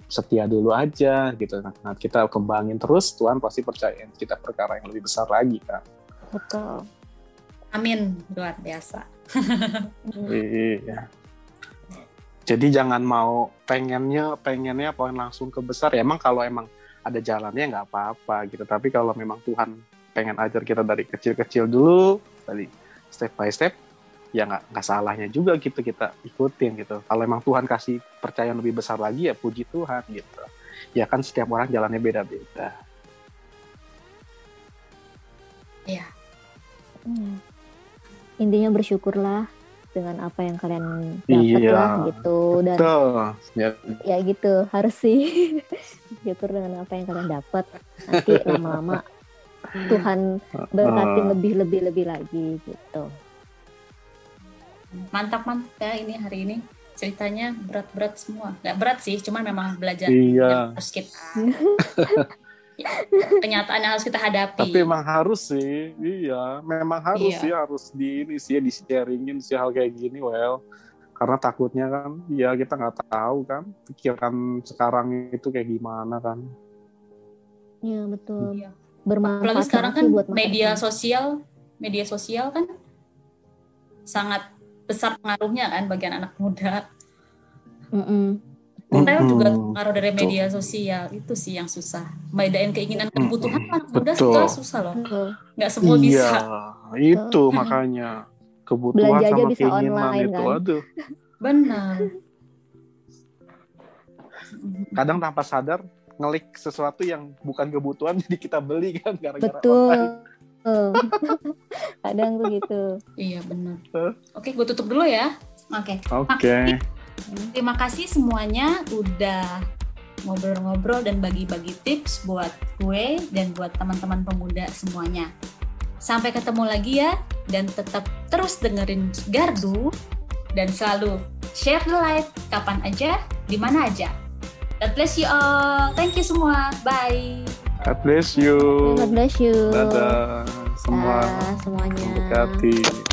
setia dulu aja gitu. Nah, kita kembangin terus, Tuhan pasti percayain kita perkara yang lebih besar lagi kan. Betul. Amin, luar biasa. Iya. Jadi jangan mau pengennya poin langsung ke besar. Ya emang kalau emang ada jalannya nggak apa-apa gitu. Tapi kalau memang Tuhan pengen ajar kita dari kecil-kecil dulu, dari step by step, ya nggak salahnya juga gitu kita ikutin gitu. Kalau emang Tuhan kasih percayaan lebih besar lagi, ya puji Tuhan gitu. Ya kan setiap orang jalannya beda-beda. Iya. Intinya bersyukurlah dengan apa yang kalian dapat lah gitu, dan ya gitu harus sih bersyukur dengan apa yang kalian dapat. Nanti lama-lama Tuhan berkati lebih lagi gitu. Mantap ya ini hari ini ceritanya berat-berat semua. Nggak berat sih, cuman memang belajar yang harus kita kenyataan yang harus kita hadapi. Tapi memang harus sih, memang harus sih, harus di-sharingin sih hal kayak gini, Well. Karena takutnya kan, ya kita nggak tahu kan, pikiran sekarang itu kayak gimana kan. Iya betul. Iya. Bermanfaat. Apalagi sekarang kan buat media sosial kan sangat besar pengaruhnya kan bagi anak muda. Kita juga pengaruh dari media sosial, itu sih yang susah. Bedain keinginan kebutuhan anak muda susah loh. Nggak semua bisa. Itu makanya kebutuhan belanja aja sama bisa keinginan online, itu, kan? aduh. Benar. Kadang tanpa sadar ngelik sesuatu yang bukan kebutuhan jadi kita beli kan gara-gara Betul. online. Kadang begitu. Iya benar. Oke, gue tutup dulu ya. Oke. Oke. Terima kasih semuanya udah ngobrol-ngobrol dan bagi-bagi tips buat gue dan buat teman-teman pemuda semuanya. Sampai ketemu lagi ya, dan tetap terus dengerin Gardu dan selalu share the light kapan aja, di mana aja. God bless you all. Thank you semua. Bye. God bless you. God bless you. Dadah semua. Semuanya. Berkati.